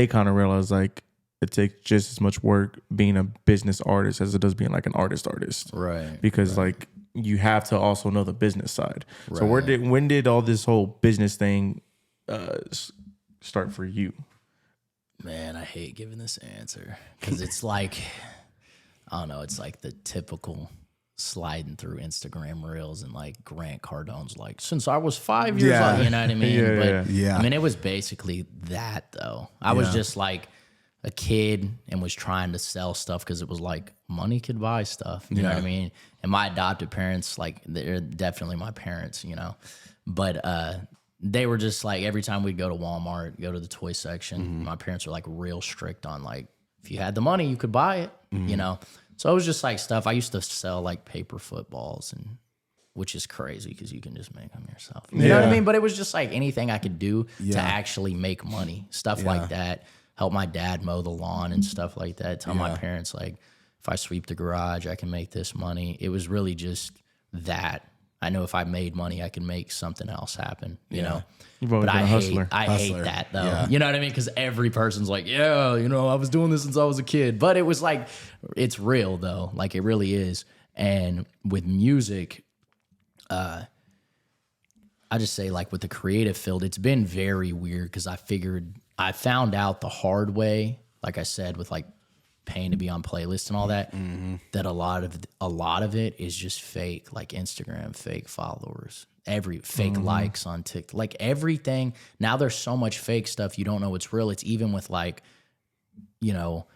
kind of realized like it takes just as much work being a business artist as it does being like an artist, Right. Because like you have to also know the business side. Right. So when did all this whole business thing start for you? Man, I hate giving this answer because it's like, I don't know, it's like the typical sliding through Instagram reels and like Grant Cardone's like, since I was 5 years old, you know what I mean? I mean, it was basically that though. I was just like a kid and was trying to sell stuff because it was like money could buy stuff, you know what I mean? And my adopted parents, like, they're definitely my parents, you know, but they were just like, every time we'd go to Walmart, go to the toy section, my parents were like real strict on like, if you had the money, you could buy it, you know? So it was just like stuff. I used to sell like paper footballs, and which is crazy because you can just make them yourself. You know what I mean? But it was just like anything I could do to actually make money, stuff like that. Help my dad mow the lawn and stuff like that. Tell my parents like, if I sweep the garage, I can make this money. It was really just that. I know if I made money, I can make something else happen, you know? You've always been a hustler. I hate that though. You know what I mean? Because every person's like, yeah, you know, I was doing this since I was a kid. But it was like, it's real though. Like it really is. And with music, I just say like with the creative field, it's been very weird because I found out the hard way, like I said, with like paying to be on playlists and all that, that a lot of it is just fake, like Instagram, fake followers, fake likes on TikTok, like everything. Now there's so much fake stuff, you don't know what's real. It's even with like, you know,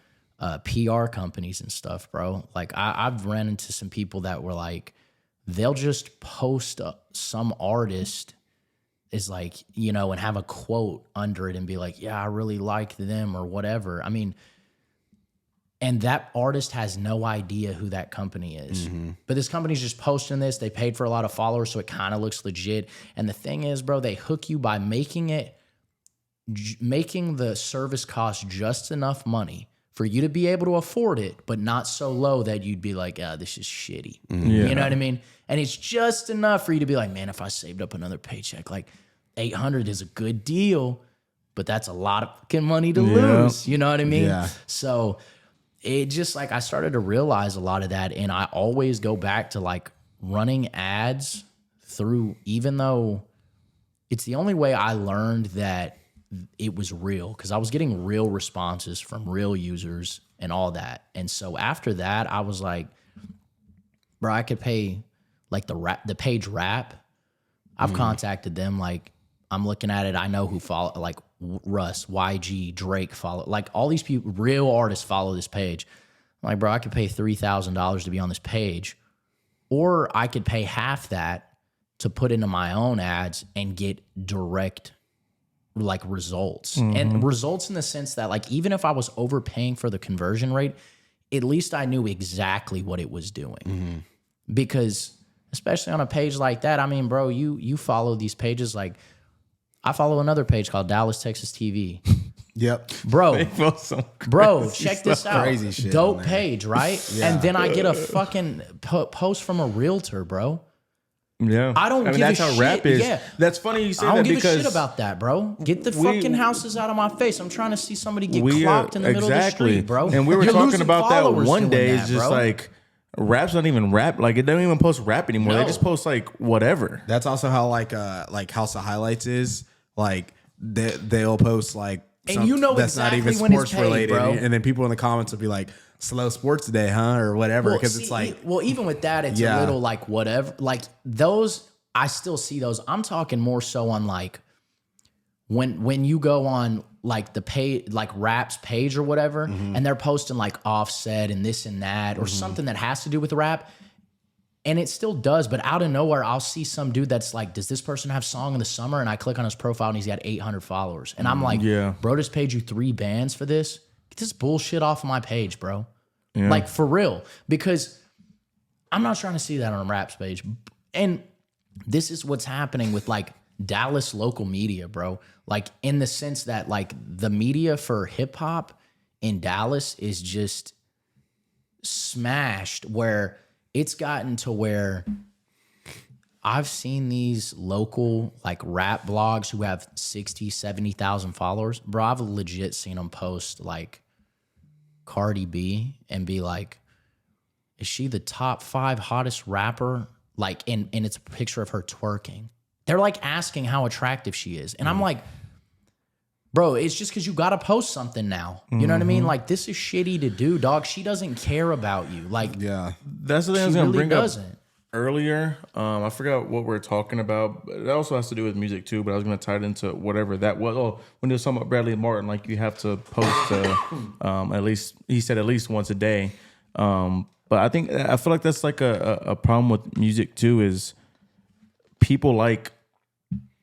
PR companies and stuff, bro. Like I've ran into some people that were like, they'll just post some artist is like, you know, and have a quote under it and be like, yeah, I really like them or whatever. I mean, and that artist has no idea who that company is. But this company's just posting this. They paid for a lot of followers, so it kind of looks legit. And the thing is, bro, they hook you by making the service cost just enough money for you to be able to afford it, but not so low that you'd be like, this is shitty. You know what I mean? And it's just enough for you to be like, man, if I saved up another paycheck, like $800 is a good deal, but that's a lot of fucking money to lose. You know what I mean? Yeah. So it just like I started to realize a lot of that, and I always go back to like running ads through, even though it's the only way I learned that it was real, because I was getting real responses from real users and all that. And so after that, I was like, bro, I could pay like the page Rap. I've contacted them like I'm looking at it. I know who follow, like Russ, YG, Drake follow, like all these people, real artists follow this page. I'm like, bro, I could pay $3,000 to be on this page, or I could pay half that to put into my own ads and get direct like results. And results in the sense that like, even if I was overpaying for the conversion rate, at least I knew exactly what it was doing. Because especially on a page like that, I mean, bro, you follow these pages. Like I follow another page called Dallas, Texas TV. Yep. Bro, check this out. Crazy shit Dope page, right? Yeah. And then I get a fucking post from a realtor, bro. Yeah, I don't give that's a how shit. rap is. Yeah. That's funny you say I don't that give because a shit about that, bro. Get the fucking houses out of my face. I'm trying to see somebody get clocked in the middle of the street, bro. And we were You're talking losing about that followers one doing day. that, It's just bro. like rap's not even rap. Like it don't even post rap anymore. They No. just post like whatever. That's also how like House of Highlights is. Like they'll post like And you know that's not exactly even when it's sports paid, related, bro. and then people in the comments will be like, "Slow sports today, huh?" or whatever, because it's like, well, even with that, it's a little like whatever. Like those, I still see those. I'm talking more so on like when you go on like the page, like Rap's page or whatever, and they're posting like Offset and this and that or something that has to do with rap. And it still does, but out of nowhere, I'll see some dude that's like, does this person have Song of the Summer? And I click on his profile and he's got 800 followers. And I'm like, Yeah. bro, just paid you 3 bands for this? Get this bullshit off of my page, bro. Yeah. Like, for real. Because I'm not trying to see that on a Rap's page. And this is what's happening with, like, Dallas local media, bro. Like, in the sense that, like, the media for hip-hop in Dallas is just smashed, where it's gotten to where I've seen these local like rap blogs who have 60, 70,000 followers. Bro, I've legit seen them post like Cardi B and be like, is she the top 5 hottest rapper? Like, and it's a picture of her twerking. They're like asking how attractive she is. And I'm like, bro, it's just because you got to post something now. You know what I mean? Like, this is shitty to do, dog. She doesn't care about you. Like, yeah, That's the thing I was she going to really bring doesn't. up earlier. I forgot what we're talking about. But it also has to do with music too. But I was going to tie it into whatever that was. Oh, when there's something about Bradley Martin, like you have to post at least, he said at least once a day. But I feel like that's like a problem with music too, is people like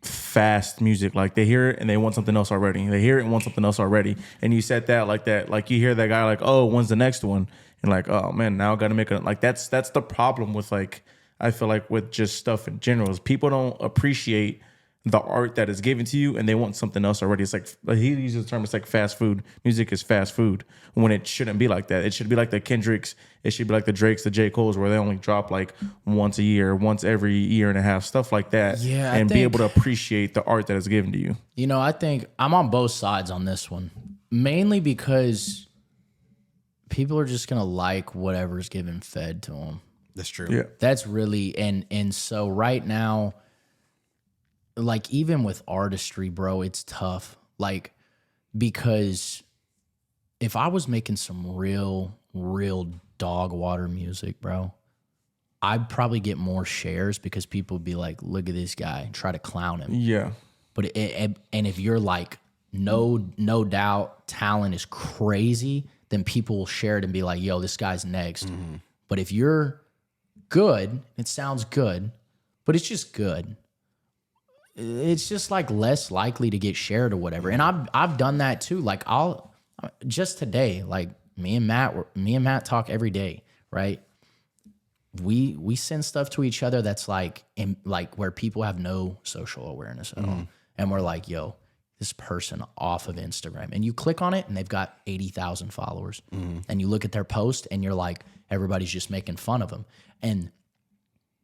fast music. Like they hear it and they want something else already. They hear it and want something else already. And you said that, like you hear that guy like, oh, when's the next one? And like, oh man, now I got to make it. Like that's the problem with, like, I feel like with just stuff in general, is people don't appreciate the art that is given to you and they want something else already. It's like he uses the term, it's like fast food. Music is fast food when it shouldn't be like that. It should be like the Kendricks. It should be like the Drakes, the J. Cole's, where they only drop like once a year, once every year and a half, stuff like that. Yeah, and be able to appreciate the art that is given to you. You know, I think I'm on both sides on this one, mainly because people are just going to like whatever's given fed to them. that's true. Yeah. That's really, and so right now, like even with artistry, bro, it's tough. Like, because if I was making some real dog water music, bro, I'd probably get more shares because people would be like, look at this guy, and try to clown him. Yeah. But and if you're like, no doubt talent is crazy, then people will share it and be like, yo, this guy's next. But if you're good, it sounds good, but it's just good, it's just like less likely to get shared or whatever. And I've done that too. Like I'll just today, like me and Matt talk every day, right? We send stuff to each other that's like where people have no social awareness at all. And we're like, yo, this person off of Instagram. And you click on it and they've got 80,000 followers. And you look at their post and you're like, everybody's just making fun of them. And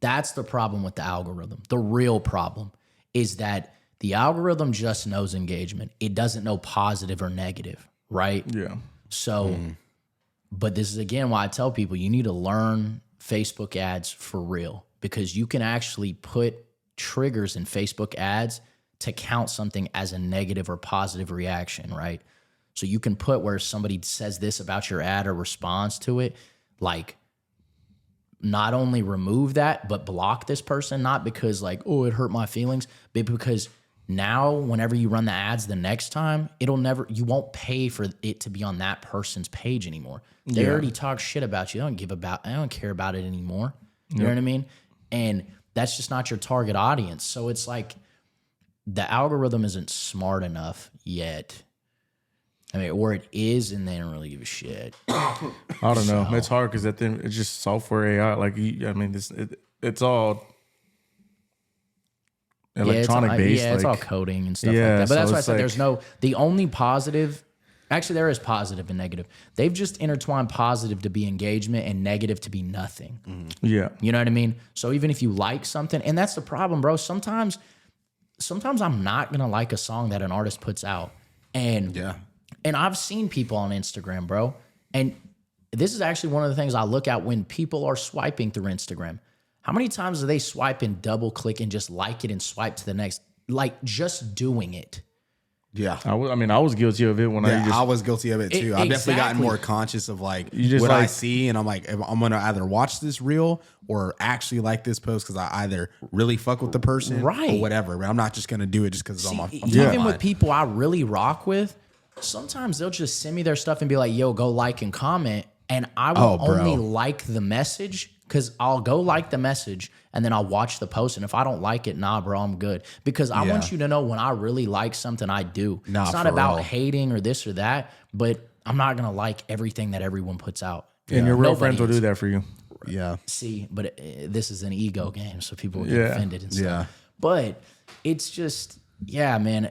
that's the problem with the algorithm. The real problem is that the algorithm just knows engagement. It doesn't know positive or negative, right? Yeah. So, but this is again why I tell people you need to learn Facebook ads for real, because you can actually put triggers in Facebook ads to count something as a negative or positive reaction, right? So you can put where somebody says this about your ad or responds to it, like not only remove that, but block this person, not because like, oh, it hurt my feelings, but because Now, whenever you run the ads the next time, you won't pay for it to be on that person's page anymore. They already talk shit about you. They don't care about it anymore. You know what I mean? And that's just not your target audience. So it's like the algorithm isn't smart enough yet. I mean, or it is, and they don't really give a shit. I don't know. It's hard because at the end, it's just software AI. Like, I mean, it's all electronic based. Yeah, it's all coding and stuff like that. But that's why I said the only positive. Actually, there is positive and negative. They've just intertwined positive to be engagement and negative to be nothing. Yeah. You know what I mean? So even if you like something, and that's the problem, bro. Sometimes I'm not gonna like a song that an artist puts out. And I've seen people on Instagram, bro. And this is actually one of the things I look at when people are swiping through Instagram. How many times do they swipe and double click and just like it and swipe to the next? Like just doing it. Yeah. I was guilty of it when I was guilty of it too. I've definitely gotten more conscious of like what I see, and I'm like, I'm gonna either watch this reel or actually like this post because I either really fuck with the person or whatever. But I'm not just gonna do it just because it's on my phone. Even with people I really rock with, sometimes they'll just send me their stuff and be like, yo, go like and comment. And I will only like the message because I'll go like the message and then I'll watch the post. And if I don't like it, nah, bro, I'm good. Because I want you to know when I really like something, I do. It's not about hating or this or that, but I'm not going to like everything that everyone puts out. And your real friends will do that for you. Yeah. See, but this is an ego game, so people will get offended and stuff. Yeah. But it's just, man,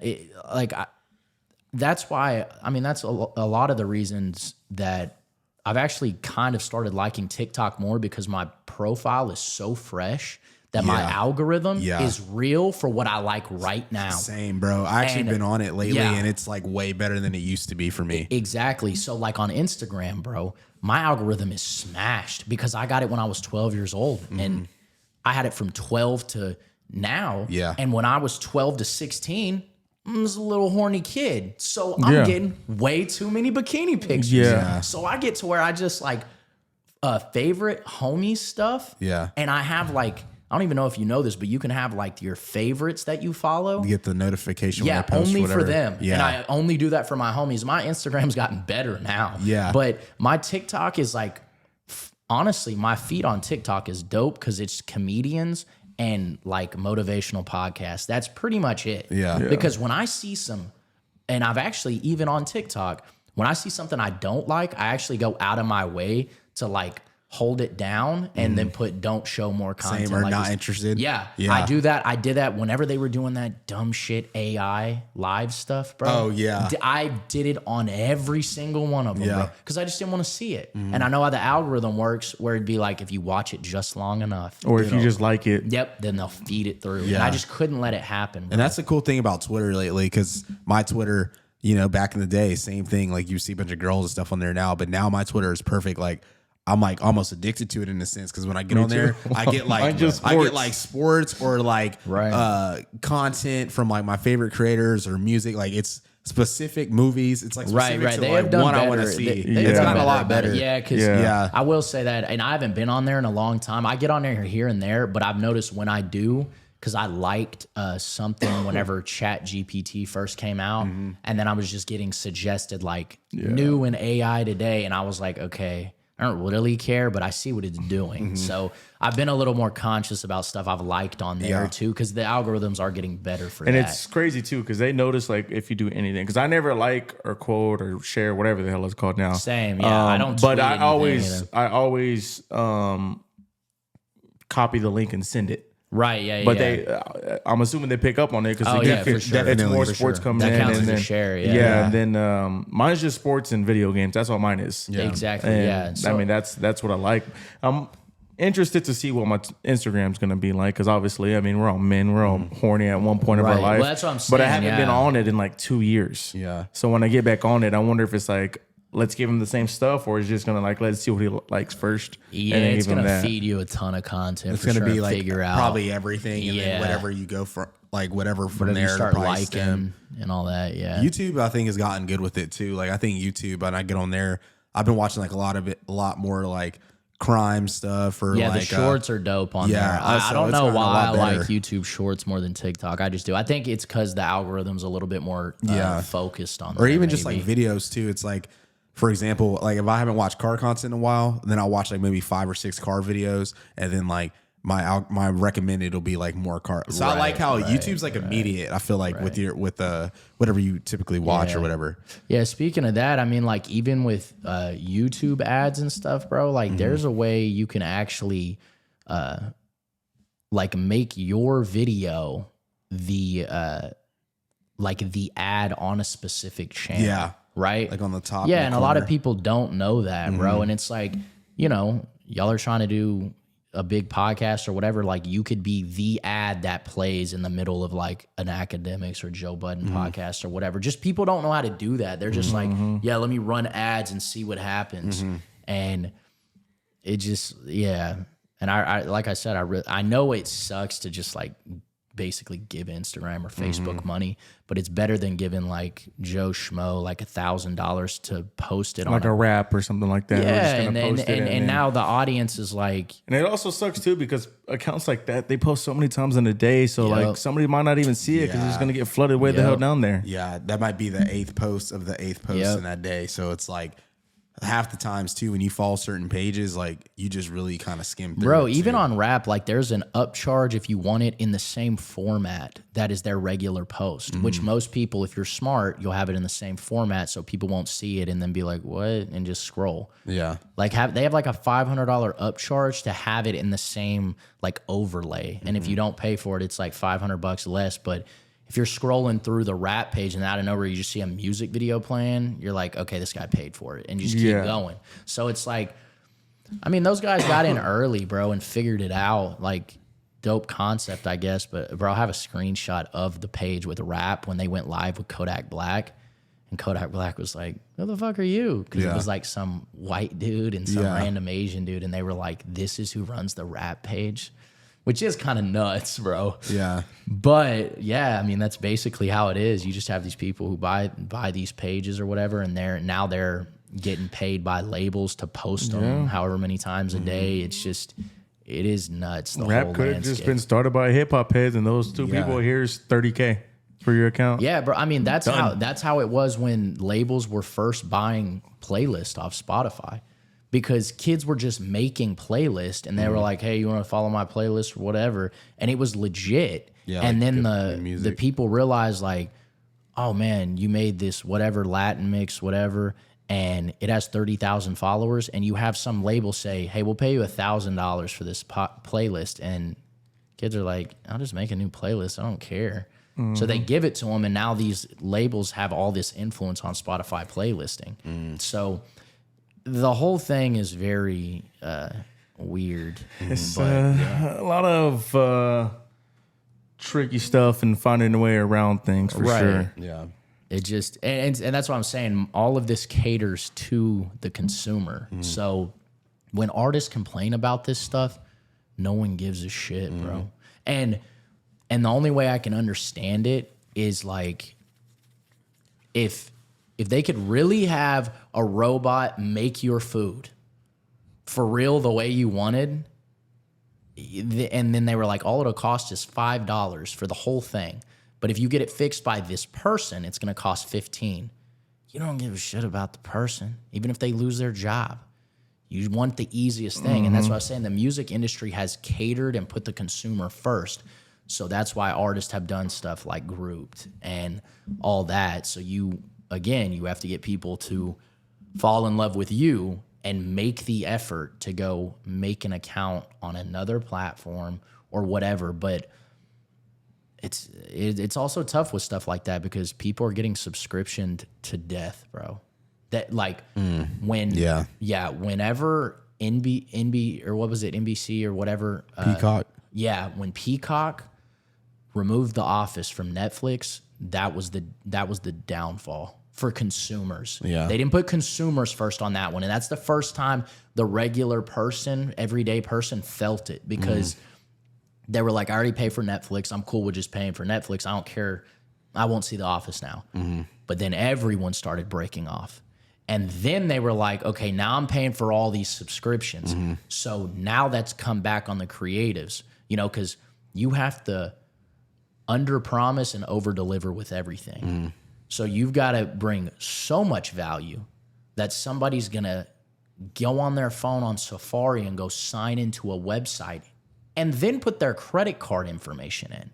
that's why, that's a lot of the reasons that I've actually kind of started liking TikTok more because my profile is so fresh that my algorithm is real for what I like right now. Same, bro. I actually been on it lately and it's like way better than it used to be for me. Exactly. So like on Instagram, bro, my algorithm is smashed because I got it when I was 12 years old and I had it from 12 to now. Yeah. And when I was 12 to 16, I was a little horny kid. So I'm getting way too many bikini pictures. Yeah. So I get to where I just like favorite homie stuff. Yeah. And I have like, I don't even know if you know this, but you can have like your favorites that you follow. You get the notification when they post only whatever. for them. Yeah. And I only do that for my homies. My Instagram's gotten better now. Yeah. But my TikTok is like, honestly, my feed on TikTok is dope because it's comedians and like motivational podcasts. That's pretty much it. Yeah. Because when I see and I've actually, even on TikTok, when I see something I don't like, I actually go out of my way to like hold it down and then put don't show more content. Same or like not this. interested. Yeah. I do that. I did that whenever they were doing that dumb shit AI live stuff, bro. Oh, yeah. I did it on every single one of them, bro. Because I just didn't want to see it. And I know how the algorithm works where it'd be like if you watch it just long enough. Or if you just like it. Yep. Then they'll feed it through. And I just couldn't let it happen, bro. And that's the cool thing about Twitter lately because my Twitter, back in the day, same thing. Like you see a bunch of girls and stuff on there now, but now my Twitter is perfect. Like I'm like almost addicted to it in a sense because when I get on there, I get like sports or like content from like my favorite creators or music. Like it's specific movies. It's like specific to They like have done one better. I want to see. It's gotten a lot better. Yeah, because I will say that, and I haven't been on there in a long time. I get on there here and there, but I've noticed when I do, because I liked something whenever Chat GPT first came out, and then I was just getting suggested like new in AI today, and I was like, okay, I don't really care, but I see what it's doing. So I've been a little more conscious about stuff I've liked on there too, because the algorithms are getting better for that. And it's crazy too, because they notice like if you do anything, because I never like or quote or share whatever the hell it's called now. Same, yeah. I don't. But I always copy the link and send it. Right, yeah, But I'm assuming they pick up on it because for sure. it's more sports coming that in. Counts and as then, a share, and then mine's just sports and video games. That's all mine is. Yeah. Exactly, and, So, I mean, that's what I like. I'm interested to see what my Instagram's going to be like because obviously, I mean, we're all men. We're all horny at one point of our life. Well, that's what I'm saying. But I haven't been on it in like 2 years. Yeah. So when I get back on it, I wonder if it's like, let's give him the same stuff, or is just gonna like let's see what he likes first. Yeah, and then it's give him gonna that. feed you a ton of content. It's going to be like figure out probably everything, and then whatever you go for, like whatever from whatever there. you start liking liking and all that. Yeah, YouTube I think has gotten good with it too. Like I think YouTube, and I get on there, I've been watching like a lot more like crime stuff or Yeah, like the shorts are dope on yeah, there. I so don't it's know gotten a why I lot like better. YouTube Shorts more than TikTok. I just do. I think it's because the algorithm's a little bit more focused on or there, even just like maybe. videos too. It's like, for example, like if I haven't watched car content in a while, then I'll watch like maybe 5 or 6 car videos, and then like my recommended will be like more car. So I like how YouTube's like immediate. I feel like with whatever you typically watch or whatever. Yeah, speaking of that, I mean, like even with YouTube ads and stuff, bro, like there's a way you can actually like make your video the like the ad on a specific channel. Yeah. Right? Like on the top. Yeah, in and the a lot of corner. people don't know that, bro. And it's like, you know, y'all are trying to do a big podcast or whatever, like you could be the ad that plays in the middle of like an Academics or Joe Budden podcast or whatever. Just people don't know how to do that. They're just like, yeah, let me run ads and see what happens. And it just, yeah. And I like I said, I know it sucks to just like basically give Instagram or Facebook money, but it's better than giving like Joe Schmo like $1,000 to post it like on a rap or something like that. Yeah, and now the audience is like, and it also sucks too because accounts like that they post so many times in a day, so Yep. like somebody might not even see it because it's Yeah. gonna get flooded way the hell down there. Yeah, that might be the 8th post of the 8th post Yep. in that day. So it's like half the times too when you follow certain pages, like you just really kind of skim through. bro, it, even too. on rap, like there's an upcharge if you want it in the same format that is their regular post, which most people, if you're smart, you'll have it in the same format so people won't see it and then be like, what? And just scroll. Yeah. Like they have like a $500 upcharge to have it in the same like overlay. And if you don't pay for it, it's like $500 less. But if you're scrolling through the rap page and out of nowhere you just see a music video playing, you're like, okay, this guy paid for it, and you just keep going. So it's like, I mean, those guys got in early, bro, and figured it out. Like, dope concept, I guess. But bro, I have a screenshot of the page with rap when they went live with Kodak Black. And Kodak Black was like, who the fuck are you? Because it was like some white dude and some random Asian dude. And they were like, this is who runs the rap page, which is kind of nuts, bro. Yeah. But yeah, I mean, that's basically how it is. You just have these people who buy these pages or whatever, and they're getting paid by labels to post them however many times a day. It's just, it is nuts. The Rap whole could have just landscape. been started by hip hop heads, and those two people here's $30K for your account. Yeah, bro. I mean, that's how it was when labels were first buying playlists off Spotify, because kids were just making playlists and they were like, "Hey, you want to follow my playlist or whatever?" And it was legit. Yeah, and like then good the music. people realized like, "Oh man, you made this whatever Latin mix, whatever." And it has 30,000 followers, and you have some label say, "Hey, we'll pay you $1,000 for this playlist," and kids are like, "I'll just make a new playlist. I don't care." So they give it to them, and now these labels have all this influence on Spotify playlisting. So the whole thing is very weird. It's a lot of tricky stuff and finding a way around things for sure. Yeah. It just and that's what I'm saying. All of this caters to the consumer. So when artists complain about this stuff, no one gives a shit, bro. And the only way I can understand it is like if they could really have a robot make your food for real the way you wanted, and then they were like, all it'll cost is $5 for the whole thing. But if you get it fixed by this person, it's going to cost $15. You don't give a shit about the person, even if they lose their job. You want the easiest thing. And that's what I was saying. The music industry has catered and put the consumer first. So that's why artists have done stuff like Grouped and all that. So you have to get people to fall in love with you and make the effort to go make an account on another platform or whatever. But it's also tough with stuff like that because people are getting subscriptioned to death, bro. That like whenever NB or what was it, NBC or whatever, Peacock. when Peacock removed The Office from Netflix, that was the downfall for consumers. Yeah. They didn't put consumers first on that one, and that's the first time the regular person, everyday person, felt it because they were like, I already pay for Netflix. I'm cool with just paying for Netflix. I don't care. I won't see The Office now. But then everyone started breaking off. And then they were like, okay, now I'm paying for all these subscriptions. So now that's come back on the creatives, you know, because you have to under promise and over deliver with everything. So you've got to bring so much value that somebody's going to go on their phone on Safari and go sign into a website and then put their credit card information in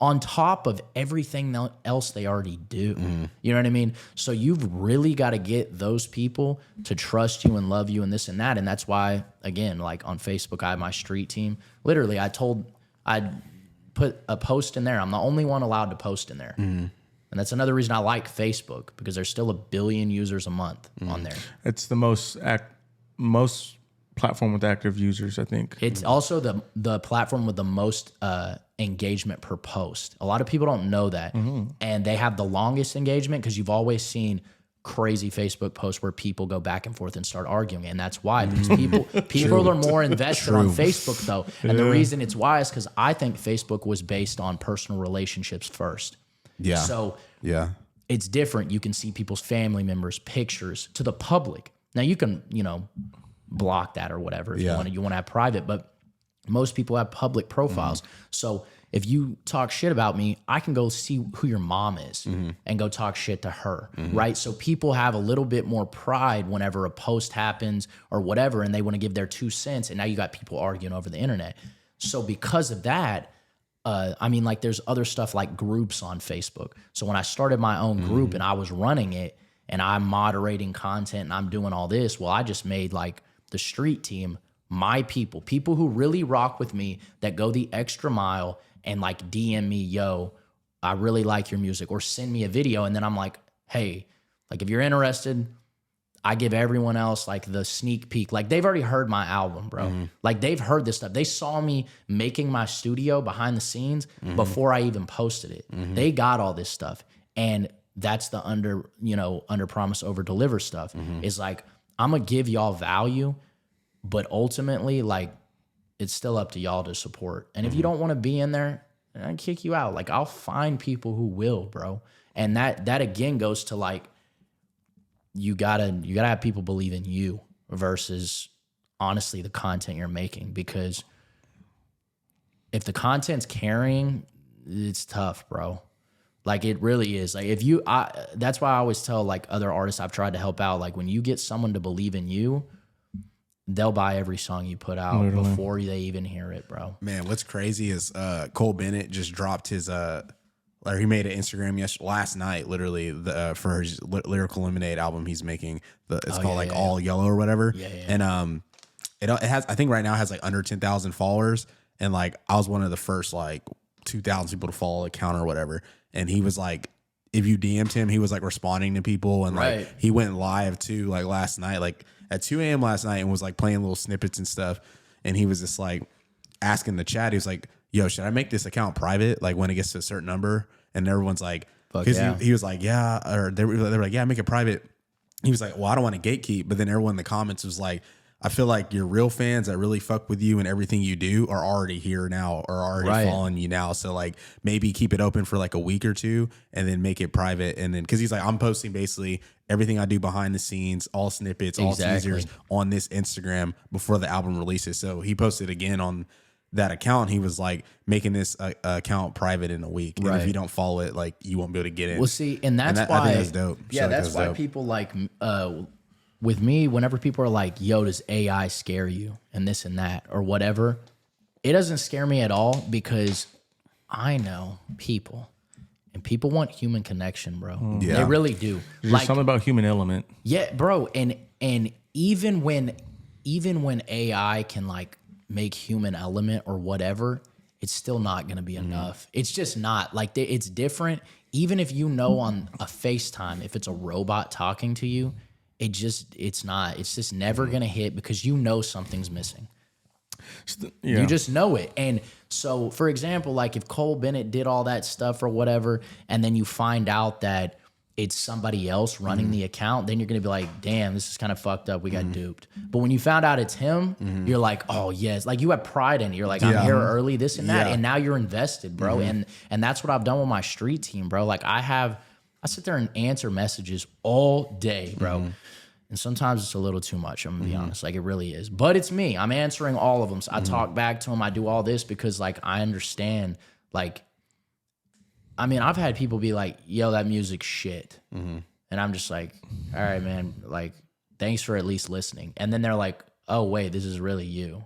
on top of everything else they already do. You know what I mean? So you've really got to get those people to trust you and love you and this and that. And that's why, again, like on Facebook, I have my street team. Literally, I'd put a post in there. I'm the only one allowed to post in there. And that's another reason I like Facebook, because there's still 1 billion users a month on there. It's the most platform with active users, I think. It's also the platform with the most engagement per post. A lot of people don't know that. And they have the longest engagement because you've always seen crazy Facebook posts where people go back and forth and start arguing. And that's why, because people are more invested on Facebook though. And the reason it's why is because I think Facebook was based on personal relationships first. Yeah. So it's different. You can see people's family members, pictures to the public. Now you can, you know, block that or whatever if you want to have private, but most people have public profiles. So if you talk shit about me, I can go see who your mom is and go talk shit to her, right? So people have a little bit more pride whenever a post happens or whatever, and they want to give their 2 cents, and now you got people arguing over the internet. So because of that, I mean, like there's other stuff like groups on Facebook. So when I started my own group and I was running it and I'm moderating content and I'm doing all this, well, I just made like the street team, my people who really rock with me, that go the extra mile and like DM me, yo, I really like your music, or send me a video. And then I'm like, hey, like if you're interested, I give everyone else like the sneak peek. Like they've already heard my album, bro. Like they've heard this stuff. They saw me making my studio behind the scenes before I even posted it. They got all this stuff. And that's the under promise, over deliver stuff. Is like, I'm gonna give y'all value, but ultimately, like, it's still up to y'all to support. And if you don't want to be in there, I kick you out. Like, I'll find people who will, bro. And that again goes to like, you gotta have people believe in you versus honestly the content you're making. Because if the content's carrying, it's tough, bro. Like it really is. Like that's why I always tell like other artists I've tried to help out. Like when you get someone to believe in you, they'll buy every song you put out before they even hear it, bro. Man, what's crazy is Cole Bennet just dropped his or he made an Instagram last night, literally for his Lyrical Lemonade album he's making. It's called All Yellow or whatever. And it has, I think right now it has like under 10,000 followers, and like I was one of the first like 2,000 people to follow the account or whatever. And he was like, if you DM'd him, he was like responding to people, and like he went live too, like last night, like at 2 a.m. last night, and was like playing little snippets and stuff. And he was just like asking the chat, he was like, yo, should I make this account private? Like when it gets to a certain number? And everyone's like, because he was like, yeah, or they were like, yeah, make it private. He was like, well, I don't want to gatekeep. But then everyone in the comments was like, I feel like your real fans that really fuck with you and everything you do are already here now, or already following you now. So like maybe keep it open for like a week or two and then make it private. And then, cause he's like, I'm posting basically everything I do behind the scenes, all snippets, all teasers on this Instagram before the album releases. So he posted again on that account. He was like making this account private in a week. And if you don't follow it, like you won't be able to get in. Well, see, and that's why I think that's dope. Yeah. That's why people like, with me, whenever people are like, yo, does AI scare you and this and that or whatever, it doesn't scare me at all, because I know people, and people want human connection, bro. Yeah. They really do. There's like something about human element. Yeah, bro. And even when AI can like make human element or whatever, it's still not going to be enough. It's just not. Like it's different. Even if you know on a FaceTime, if it's a robot talking to you, it's just never going to hit, because you know something's missing. You just know it. And so, for example, like if Cole Bennet did all that stuff or whatever, and then you find out that it's somebody else running the account, then you're going to be like, damn, this is kind of fucked up. We got duped. But when you found out it's him, you're like, oh, yes. Like you have pride in it. You're like, I'm here early, this and that. And now you're invested, bro. And that's what I've done with my street team, bro. Like I sit there and answer messages all day, bro. And sometimes it's a little too much. I'm gonna be honest, like it really is. But it's me. I'm answering all of them. So I talk back to them. I do all this because like I understand. Like, I mean, I've had people be like, "Yo, that music's shit," and I'm just like, "All right, man. Like, thanks for at least listening." And then they're like, "Oh wait, this is really you."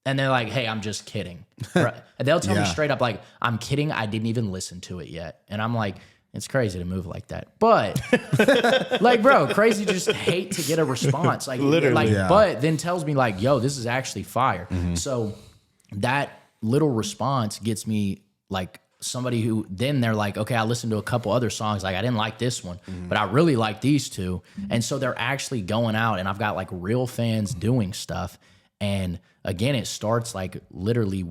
And they're like, "Hey, I'm just kidding." And they'll tell me straight up, like, "I'm kidding. I didn't even listen to it yet." And I'm like, it's crazy to move like that. But like, bro, crazy to just hate to get a response. Like, literally. Like, but then tells me like, yo, this is actually fire. So that little response gets me like somebody who then they're like, okay, I listened to a couple other songs. Like I didn't like this one, but I really like these two. And so they're actually going out and I've got like real fans doing stuff. And again, it starts like literally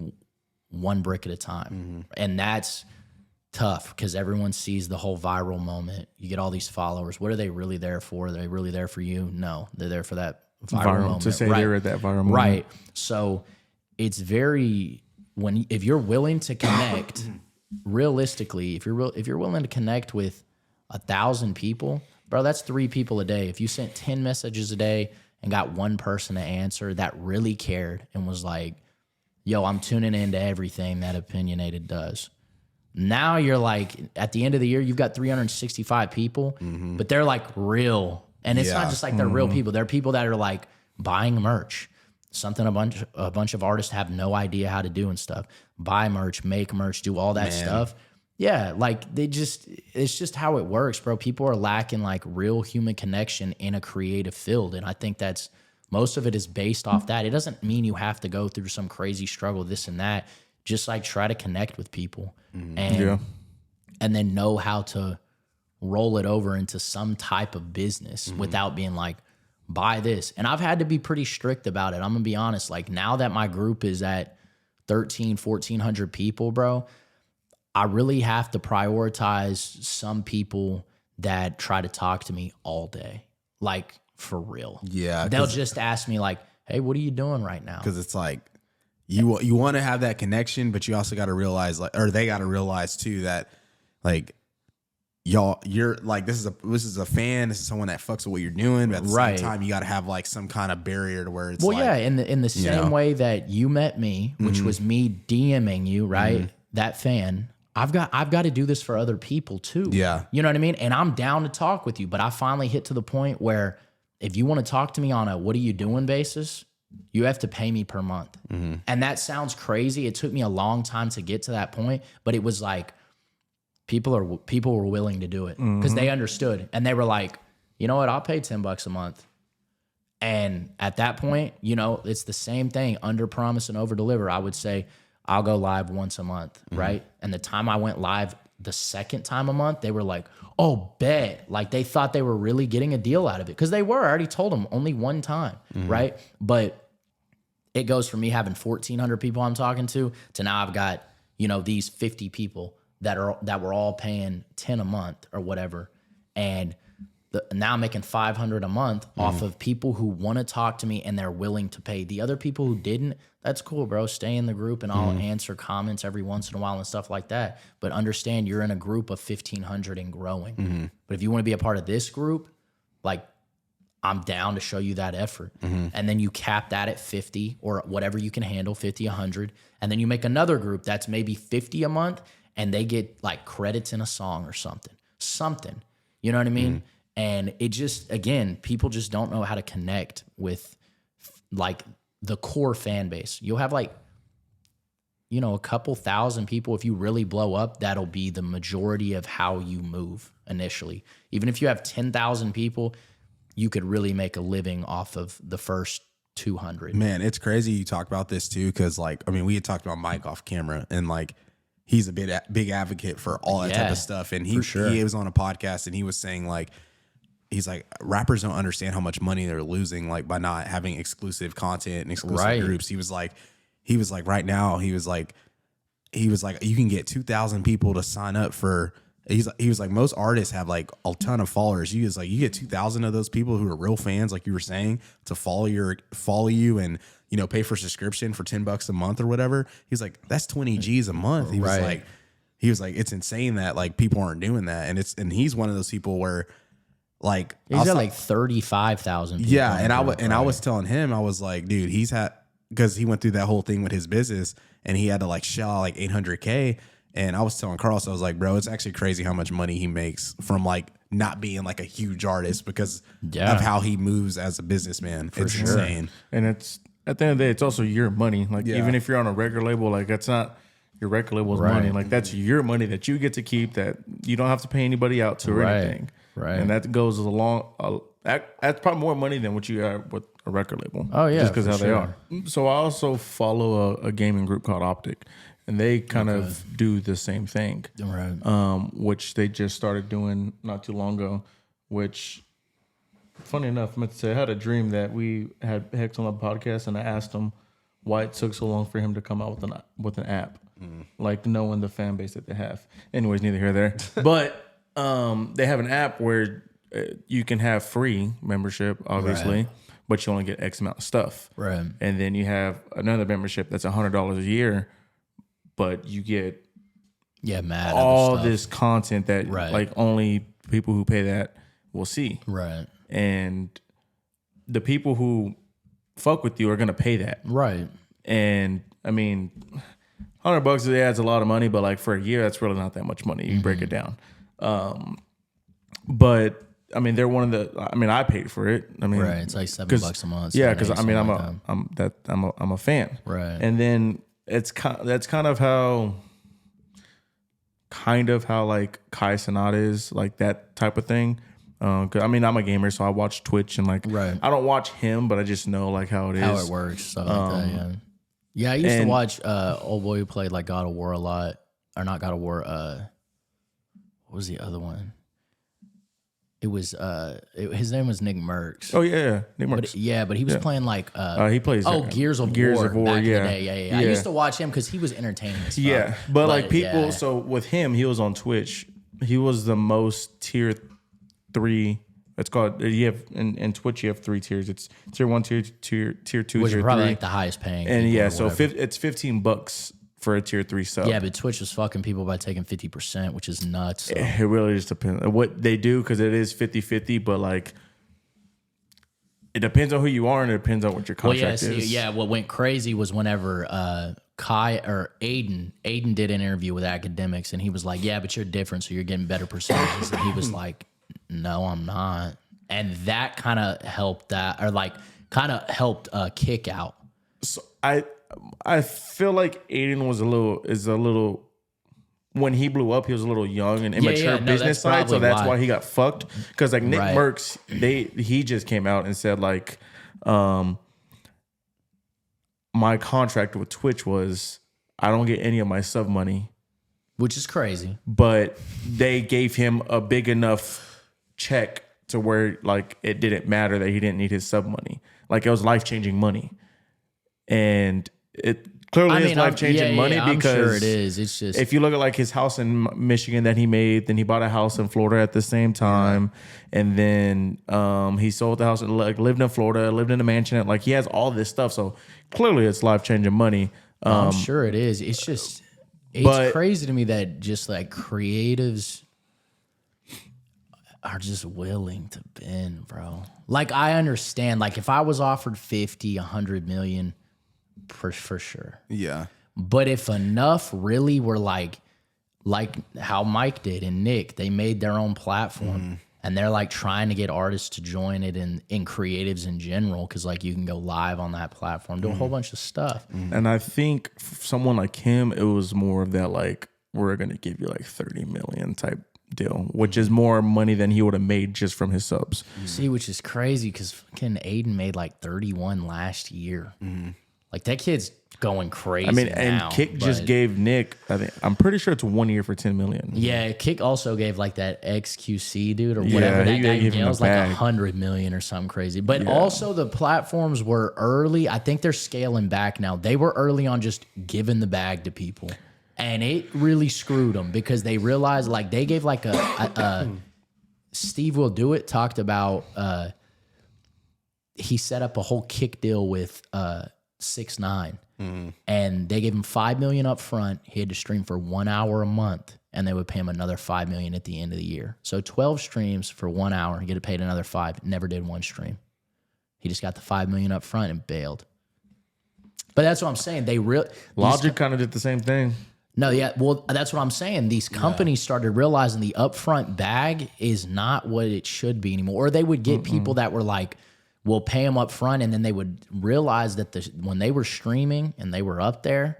one brick at a time. And that's tough because everyone sees the whole viral moment. You get all these followers. What are they really there for? Are they really there for you? No, they're there for that viral moment. To say they're at that viral moment. Right. So it's very if you're willing to connect realistically, if you're willing to connect with 1,000 people, bro, that's 3 people a day. If you sent 10 messages a day and got one person to answer that really cared and was like, yo, I'm tuning into everything that Opinionated does. Now you're like, at the end of the year, you've got 365 people, but they're like real. And it's not just like they're real people. They're people that are like buying merch, something a bunch of artists have no idea how to do and stuff. Buy merch, make merch, do all that stuff. Yeah, like it's just how it works, bro. People are lacking like real human connection in a creative field. And I think that's most of it is based off that. It doesn't mean you have to go through some crazy struggle, this and that. Just like try to connect with people and then know how to roll it over into some type of business without being like, buy this. And I've had to be pretty strict about it. I'm gonna be honest. Like now that my group is at 1,400 people, bro, I really have to prioritize some people that try to talk to me all day. Like for real. Yeah. They'll just ask me like, hey, what are you doing right now? Because it's like, you want to have that connection, but you also got to realize, like, or they got to realize too that, like, you're like this is a fan. This is someone that fucks with what you're doing. But at the same time, you got to have like some kind of barrier to where it's in the same way that you met me, which was me DMing you, right? That fan. I've got to do this for other people too. Yeah, you know what I mean. And I'm down to talk with you, but I finally hit to the point where if you want to talk to me on a what are you doing basis, you have to pay me per month. And that sounds crazy. It took me a long time to get to that point, but it was like people were willing to do it because they understood and they were like, you know what, I'll pay $10 a month. And at that point, you know, it's the same thing, under promise and over deliver. I would say I'll go live once a month, right? And the time I went live the second time a month, they were like, oh, bet. Like they thought they were really getting a deal out of it because they were. I already told them only one time, right? But it goes from me having 1,400 people I'm talking to now I've got, you know, these 50 people that were all paying 10 a month or whatever. And now I'm making 500 a month off of people who want to talk to me and they're willing to pay. The other people who didn't, that's cool, bro. Stay in the group and I'll answer comments every once in a while and stuff like that. But understand you're in a group of 1,500 and growing. But if you want to be a part of this group, like I'm down to show you that effort. And then you cap that at 50 or whatever you can handle, 50, 100. And then you make another group that's maybe 50 a month and they get like credits in a song or something. You know what I mean? And it just, again, people just don't know how to connect with like the core fan base. You'll have like, you know, a couple thousand people. If you really blow up, that'll be the majority of how you move initially. Even if you have 10,000 people, you could really make a living off of the first 200. Man, it's crazy you talk about this too, because like, I mean, we had talked about Mike off camera, and like he's a big advocate for all that type of stuff. And he was on a podcast and he was saying like, he's like, rappers don't understand how much money they're losing like by not having exclusive content and exclusive groups. He was like right now, he was like you can get 2,000 people to sign up for. He was like, most artists have like a ton of followers. He was like, you get 2,000 of those people who are real fans, like you were saying, to follow you and, you know, pay for subscription for $10 a month or whatever. He's like, that's 20 G's a month. He was like, it's insane that like people aren't doing that. And he's one of those people where like He's got like 35,000 people. Yeah, and I was telling him, I was like, dude, he's had, because he went through that whole thing with his business and he had to like shell out like $800K. And I was telling Carlos, I was like, bro, it's actually crazy how much money he makes from like not being like a huge artist because of how he moves as a businessman. It's insane. And it's at the end of the day, it's also your money. Like even if you're on a record label, like that's not your record label's money. Like that's your money that you get to keep, that you don't have to pay anybody out to or anything. Right. And that goes along. That's probably more money than what you got with a record label. Oh yeah, just because how they are. So I also follow a gaming group called Optic, and they kind of do the same thing. Right. Which they just started doing not too long ago. Which, funny enough, I meant to say I had a dream that we had Hex on the podcast, and I asked him why it took so long for him to come out with an app, like knowing the fan base that they have. Anyways, neither here nor there. But they have an app where you can have free membership, obviously, but you only get X amount of stuff. Right. And then you have another membership that's $100 a year, but you get all this content that like only people who pay that will see. Right. And the people who fuck with you are gonna pay that. Right. And I mean, $100 a day adds a lot of money, but like for a year, that's really not that much money. You break it down. But I mean, they're one of the. I mean, I paid for it. I mean, it's like $7 a month. Yeah, because I mean, I'm a fan. Right. And then that's kind of how like Kai Cenat is, like that type of thing. 'Cause I mean, I'm a gamer, so I watch Twitch and like I don't watch him, but I just know like how it it works. Stuff like that. Yeah. I used to watch old boy who played like God of War a lot, or not God of War. What was the other one? It was his name was Nick Merckx. Oh yeah, Nick Merckx. But he was playing like he plays Gears of War back in the day. Yeah. I used to watch him because he was entertaining as fuck. Yeah, but like people. So with him, he was on Twitch. He was the most tier 3. It's called. You have in Twitch. You have 3 tiers. It's tier 1, tier 2, which tier 3. Is probably like the highest paying. And so it's $15 for a tier 3 sub. Yeah, but Twitch was fucking people by taking 50%, which is nuts. So. It really just depends on what they do, because it is 50-50, but like it depends on who you are and it depends on what your contract is. Yeah, what went crazy was whenever Aiden did an interview with Akademics, and he was like, yeah, but you're different, so you're getting better percentages. And he was like, no, I'm not. And that kind of helped Kick out. So I feel like Aiden was a little when he blew up, he was a little young and immature business side, so that's why he got fucked. Because like Nick Merckx, he just came out and said like, my contract with Twitch was I don't get any of my sub money, which is crazy. But they gave him a big enough check to where like it didn't matter that he didn't need his sub money. Like it was life-changing money, and it clearly is life-changing money because I'm sure it is. It's just if you look at like his house in Michigan that he made, then he bought a house in Florida at the same time, and then he sold the house and like lived in Florida, lived in a mansion. Like he has all this stuff, so clearly it's life-changing money. I'm sure it is. It's just it's crazy to me that just like creatives are just willing to bend, bro. Like I understand, like if I was offered 50, 100 million, for sure. Yeah. But if enough really were like how Mike did and Nick, they made their own platform and they're like trying to get artists to join it in creatives in general, because like you can go live on that platform, do a whole bunch of stuff. And I think for someone like him, it was more of that like, we're gonna give you like 30 million type deal, which is more money than he would have made just from his subs. See, which is crazy because fucking Aiden made like 31 last year. Like that kid's going crazy. I mean, and Kick just gave Nick, I'm pretty sure it's 1 year for 10 million. Yeah, Kick also gave like that XQC dude or whatever that guy gave. It was like 100 million or something crazy. But also the platforms were early. I think they're scaling back now. They were early on just giving the bag to people. And it really screwed them because they realized like they gave like a Steve Will Do It talked about he set up a whole Kick deal with 6ix9ine and they gave him $5 million up front. He had to stream for 1 hour a month and they would pay him another $5 million at the end of the year. So 12 streams for 1 hour, he get paid another 5. Never did one stream. He just got the $5 million up front and bailed. But that's what I'm saying. Logic kind of did the same thing. No, yeah, well, that's what I'm saying. These companies started realizing the upfront bag is not what it should be anymore. Or they would get people that were like, we'll pay them up front, and then they would realize that when they were streaming and they were up there,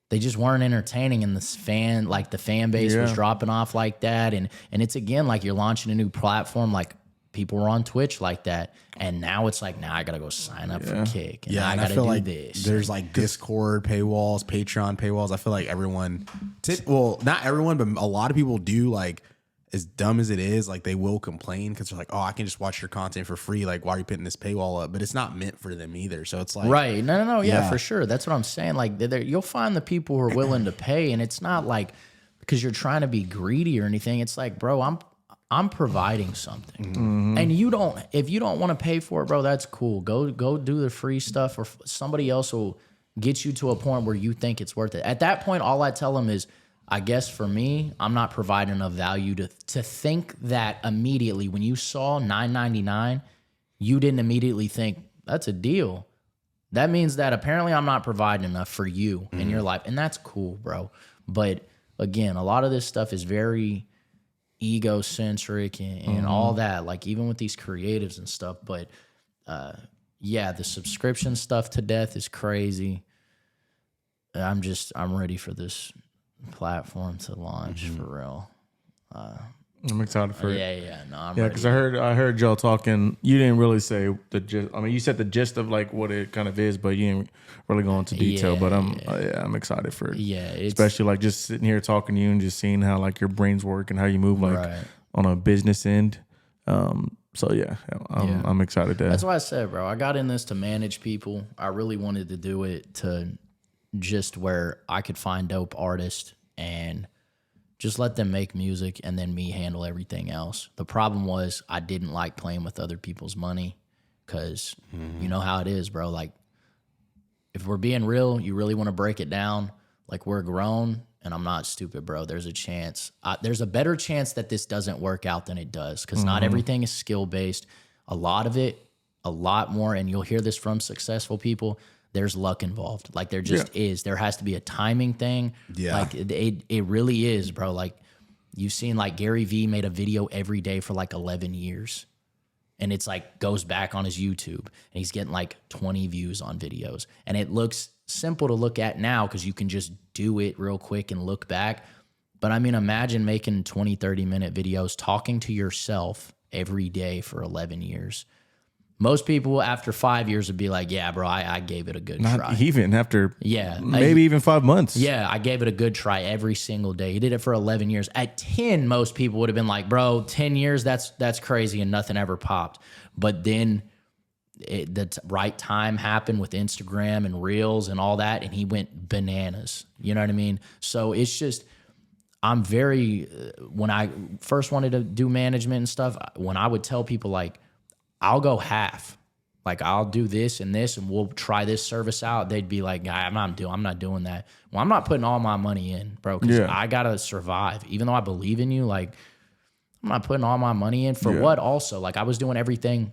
they just weren't entertaining, and the fan base was dropping off like that. And it's, again, like you're launching a new platform, like people were on Twitch like that, and now it's like, now I gotta go sign up for Kick, and I gotta do this. There's like Discord paywalls, Patreon paywalls. I feel like everyone, not everyone, but a lot of people do, like, as dumb as it is, like they will complain because they're like, oh, I can just watch your content for free. Like, why are you putting this paywall up? But it's not meant for them either. So it's like, right? No, yeah, for sure. That's what I'm saying. Like, you'll find the people who are willing to pay, and it's not like because you're trying to be greedy or anything. It's like, bro, I'm providing something, and if you don't want to pay for it, bro, that's cool. Go do the free stuff, or somebody else will get you to a point where you think it's worth it. At that point, all I tell them is, I guess for me, I'm not providing enough value to think that immediately when you saw $9.99, you didn't immediately think that's a deal. That means that apparently I'm not providing enough for you in your life, and that's cool, bro. But again, a lot of this stuff is very egocentric and all that, like even with these creatives and stuff. But the subscription stuff to death is crazy. I'm ready for this platform to launch for real. I'm excited for it. I'm ready. Because I heard y'all talking. You didn't really say the gist. I mean, you said the gist of like what it kind of is, but you didn't really go into detail. But I'm excited for it. Yeah, especially like just sitting here talking to you and just seeing how like your brains work and how you move like on a business end. I'm excited to. That's why I said, bro, I got in this to manage people. I really wanted to do it to just where I could find dope artists and just let them make music and then me handle everything else. The problem was I didn't like playing with other people's money because you know how it is, bro. Like, if we're being real, you really want to break it down. Like, we're grown, and I'm not stupid, bro. There's a chance. There's a better chance that this doesn't work out than it does because not everything is skill-based. A lot of it, a lot more, and you'll hear this from successful people, there's luck involved. Like, there just is. There has to be a timing thing. Yeah. Like, it really is, bro. Like, you've seen, like, Gary Vee made a video every day for, like, 11 years. And it's, like, goes back on his YouTube. And he's getting, like, 20 views on videos. And it looks simple to look at now because you can just do it real quick and look back. But, I mean, imagine making 20, 30-minute videos, talking to yourself every day for 11 years. Most people after 5 years would be like, yeah, bro, I gave it a good try. Not even after maybe even 5 months. Yeah, I gave it a good try every single day. He did it for 11 years. At 10, most people would have been like, bro, 10 years, that's crazy, and nothing ever popped. But then the right time happened with Instagram and Reels and all that, and he went bananas. You know what I mean? So it's just, I'm very, when I first wanted to do management and stuff, when I would tell people like, I'll go half. Like, I'll do this and we'll try this service out. They'd be like, I'm not doing that. Well, I'm not putting all my money in, bro, because I got to survive. Even though I believe in you, like, I'm not putting all my money in for what also? Like, I was doing everything.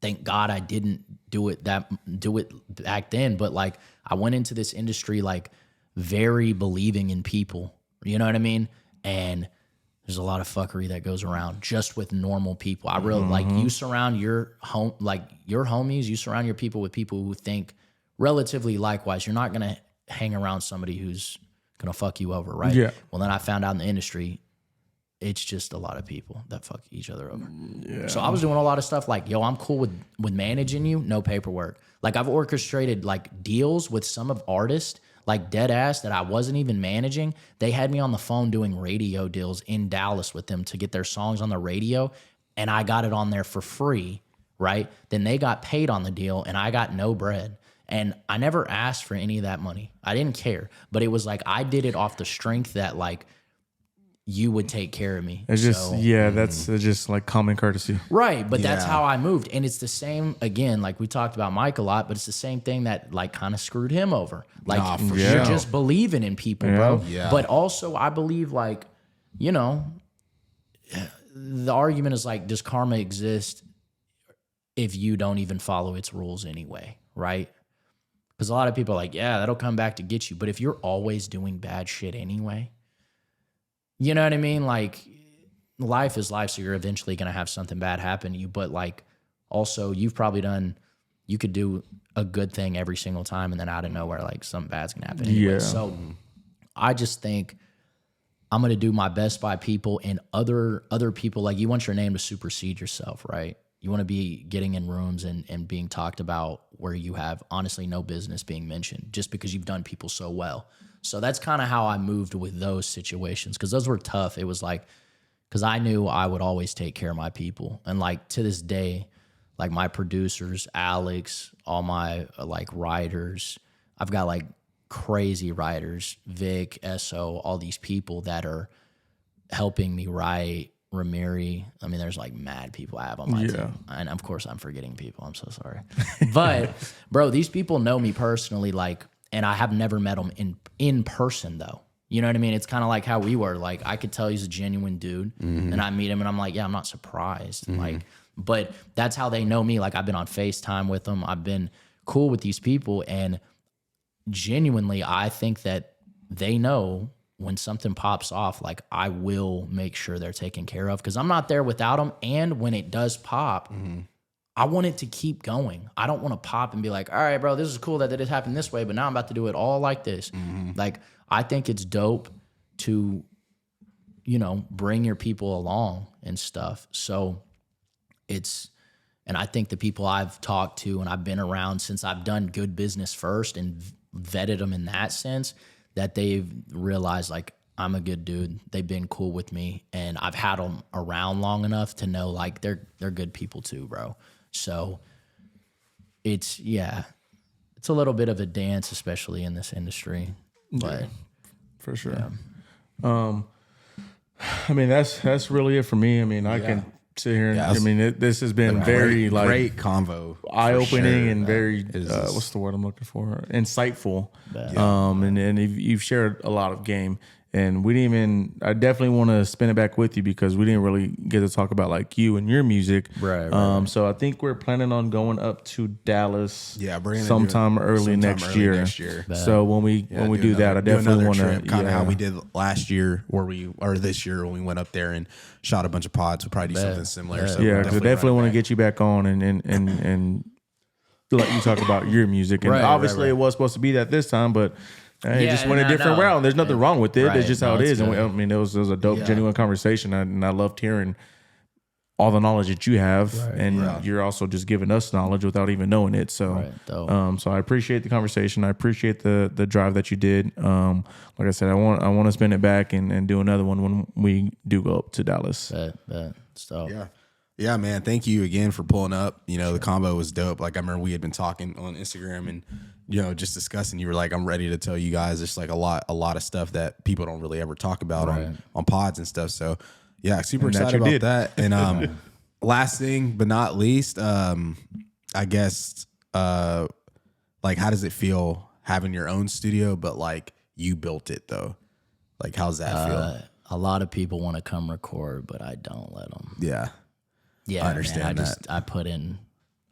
Thank God I didn't do it back then. But, like, I went into this industry, like, very believing in people. You know what I mean? And there's a lot of fuckery that goes around just with normal people. I really like, you surround your homies, you surround your people with people who think relatively likewise. You're not going to hang around somebody who's going to fuck you over, right? Yeah. Well, then I found out in the industry, it's just a lot of people that fuck each other over. Yeah. So I was doing a lot of stuff like, yo, I'm cool with managing you, no paperwork. Like, I've orchestrated like deals with some of artists, like dead ass, that I wasn't even managing. They had me on the phone doing radio deals in Dallas with them to get their songs on the radio, and I got it on there for free, right? Then they got paid on the deal, and I got no bread. And I never asked for any of that money. I didn't care. But it was like, I did it off the strength that, like, you would take care of me. It's just, that's just like common courtesy. Right, but that's how I moved. And it's the same, again, like we talked about Mike a lot, but it's the same thing that like kind of screwed him over. Like, you're just believing in people, bro. Yeah. But also I believe like you know, the argument is like, does karma exist if you don't even follow its rules anyway, right? Because a lot of people are like, yeah, that'll come back to get you. But if you're always doing bad shit anyway, you know what I mean? Like, life is life, so you're eventually going to have something bad happen to you. But like, also, you could do a good thing every single time, and then out of nowhere, like, something bad's going to happen anyway. Yeah. So I just think I'm going to do my best by people, and other people, like, you want your name to supersede yourself, right? You want to be getting in rooms and being talked about where you have honestly no business being mentioned just because you've done people so well. So that's kind of how I moved with those situations, because those were tough. It was like, because I knew I would always take care of my people. And like to this day, like my producers, Alex, all my like writers, I've got like crazy writers, Vic, SO, all these people that are helping me write. Ramiri, I mean, there's like mad people I have on my team. And of course, I'm forgetting people. I'm so sorry. But, bro, these people know me personally, like, and I have never met them in person, though. You know what I mean? It's kind of like how we were. Like, I could tell he's a genuine dude, and I meet him, and I'm like, yeah, I'm not surprised. Like, but that's how they know me. Like, I've been on FaceTime with them. I've been cool with these people, and genuinely, I think that they know when something pops off, like, I will make sure they're taken care of, because I'm not there without them. And when it does pop, I want it to keep going. I don't want to pop and be like, all right, bro, this is cool that it happened this way, but now I'm about to do it all like this. Like, I think it's dope to, you know, bring your people along and stuff. So and I think the people I've talked to and I've been around since I've done good business first and vetted them in that sense, that they've realized, like, I'm a good dude. They've been cool with me, and I've had them around long enough to know, like, they're good people too, bro. So it's a little bit of a dance, especially in this industry, but for sure. Yeah. I mean, that's really it for me. I mean, I can sit here and I mean, this has been very great convo, eye-opening, and very what's the word I'm looking for? Insightful. And you've shared a lot of game, and I definitely want to spin it back with you, because we didn't really get to talk about like you and your music. Right. So I think we're planning on going up to Dallas sometime early next year. So when we do that, I definitely want to kind of how we did last year, or this year when we went up there and shot a bunch of pods. We'll probably do something similar. So because I definitely want to get you back on and let you talk about your music. And obviously it was supposed to be that this time, but it just went a different route. There's nothing wrong with it. It's just how it is. And I mean, it was a dope, genuine conversation. And I loved hearing all the knowledge that you have. And you're also just giving us knowledge without even knowing it. So, so I appreciate the conversation. I appreciate the drive that you did. Like I said, I want to spin it back and do another one when we do go up to Dallas. Yeah, man. Thank you again for pulling up. You know, the combo was dope. Like, I remember we had been talking on Instagram and, you know, just discussing. You were like, I'm ready to tell you guys just like a lot of stuff that people don't really ever talk about on pods and stuff. So yeah, super excited about that. And last thing but not least, I guess like, how does it feel having your own studio, but like you built it though? Like, how's that feel? A lot of people want to come record, but I don't let them. Yeah, I understand that. I put in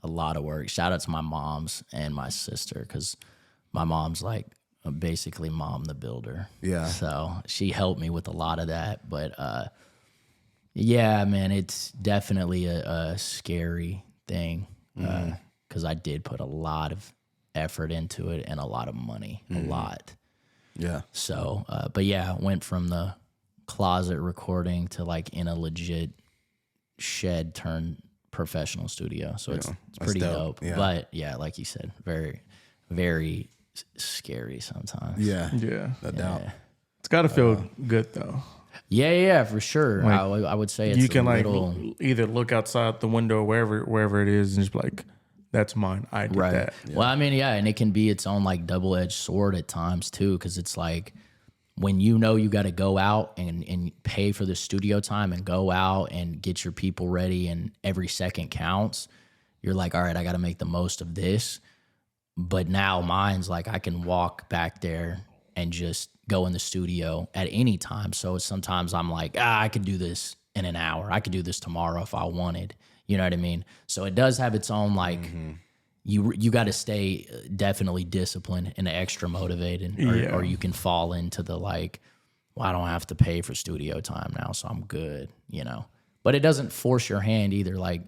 a lot of work. Shout out to my moms and my sister, because my mom's like basically Mom the Builder. Yeah. So she helped me with a lot of that. But yeah, man, it's definitely a scary thing, because I did put a lot of effort into it and a lot of money, a lot. Yeah. So, but yeah, went from the closet recording to like in a legit shed turned professional studio. So it's pretty dope. Yeah. But yeah, like you said, very, very scary sometimes. Yeah, no doubt. It's got to feel good though. Yeah, for sure. Like, I would say it's you can like either look outside the window wherever it is and just be like, that's mine. I did that. Yeah. Well, I mean, yeah, and it can be its own like double-edged sword at times too, because it's like, when you know you got to go out and pay for the studio time and go out and get your people ready and every second counts, you're like, all right, I got to make the most of this. But now mine's like, I can walk back there and just go in the studio at any time. So sometimes I'm like, I could do this in an hour. I could do this tomorrow if I wanted. You know what I mean? So it does have its own like, you got to stay definitely disciplined and extra motivated, or you can fall into the like, well, I don't have to pay for studio time now, so I'm good, you know. But it doesn't force your hand either. Like,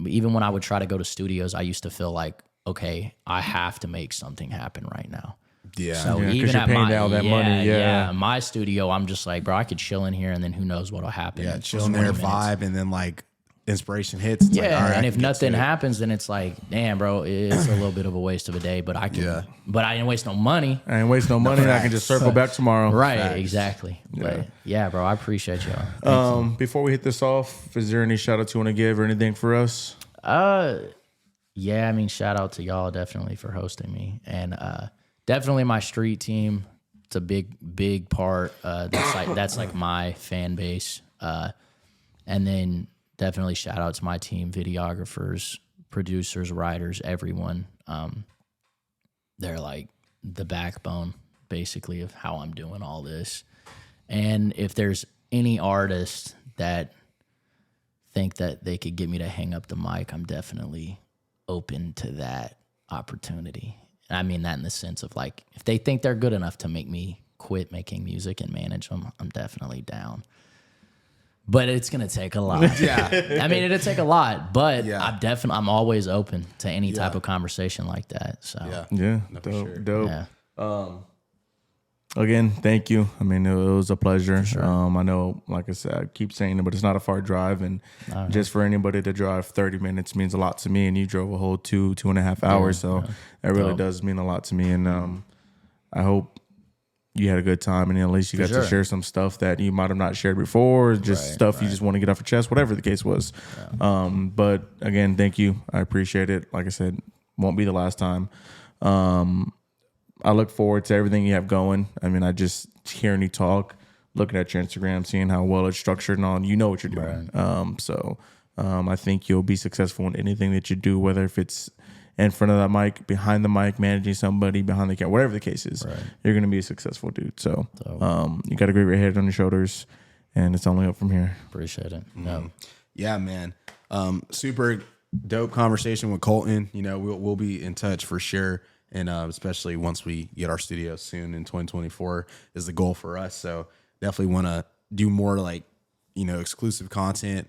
even when I would try to go to studios, I used to feel like, okay, I have to make something happen right now. Yeah. So even you're at paying my all that money. my studio, I'm just like, bro, I could chill in here, and then who knows what'll happen. Yeah, chill in there, vibe, and then like inspiration hits. It's like, all right, and if nothing happens, then it's like, damn, bro, it's a little bit of a waste of a day. But I can, but I didn't waste no money. I ain't waste no money. I can just circle back tomorrow. Right, exactly. But yeah, bro, I appreciate y'all. Before we hit this off, is there any shout outs you want to give or anything for us? Yeah, I mean, shout out to y'all definitely for hosting me, and definitely my street team. It's a big part. That's like my fan base, and then definitely shout out to my team, videographers, producers, writers, everyone. They're like the backbone, basically, of how I'm doing all this. And if there's any artist that think that they could get me to hang up the mic, I'm definitely open to that opportunity. And I mean that in the sense of like, if they think they're good enough to make me quit making music and manage them, I'm definitely down. But it's gonna take a lot. I mean, it'll take a lot. But I'm always open to any type of conversation like that. So dope. Yeah. Again, thank you. I mean, it was a pleasure. Sure. I know, like I said, I keep saying it, but it's not a far drive, and just for anybody to drive 30 minutes means a lot to me. And you drove a whole 2.5 hours, so that really does mean a lot to me. And I hope you had a good time, and at least you got to share some stuff that you might have not shared before, just stuff you just want to get off your chest, whatever the case was. But again, thank you. I appreciate it. Like I said, won't be the last time. I look forward to everything you have going. I mean, I just hearing you talk, looking at your Instagram, seeing how well it's structured and all, you know what you're doing. I think you'll be successful in anything that you do, whether if it's in front of that mic, behind the mic, managing somebody, behind the camera, whatever the case is, you're going to be a successful dude. So you got a great head on your shoulders, and it's only up from here. Appreciate it. Yeah, man. Super dope conversation with Kolton. You know, we'll be in touch for sure. And especially once we get our studio soon in 2024 is the goal for us. So definitely want to do more like, you know, exclusive content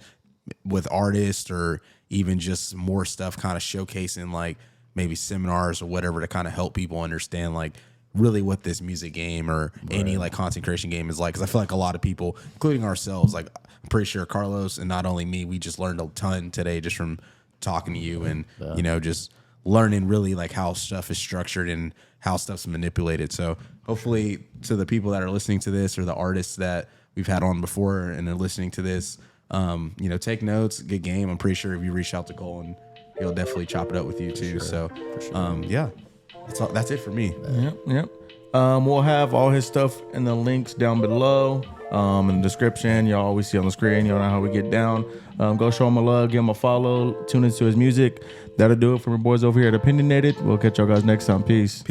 with artists, or even just more stuff kind of showcasing like maybe seminars or whatever to kind of help people understand like really what this music game or any like content creation game is like. Because I feel like a lot of people, including ourselves, like I'm pretty sure Carlos and not only me, we just learned a ton today just from talking to you and, you know, just learning really like how stuff is structured and how stuff's manipulated. So hopefully to the people that are listening to this, or the artists that we've had on before and are listening to this, you know, take notes, good game. I'm pretty sure if you reach out to Cole, he'll definitely chop it up with you too. So yeah, that's it for me. Yep. We'll have all his stuff in the links down below, in the description. Y'all always see on the screen. Y'all know how we get down. Go show him a love, give him a follow, tune into his music. That'll do it for my boys over here at Opinionated. We'll catch y'all guys next time. Peace.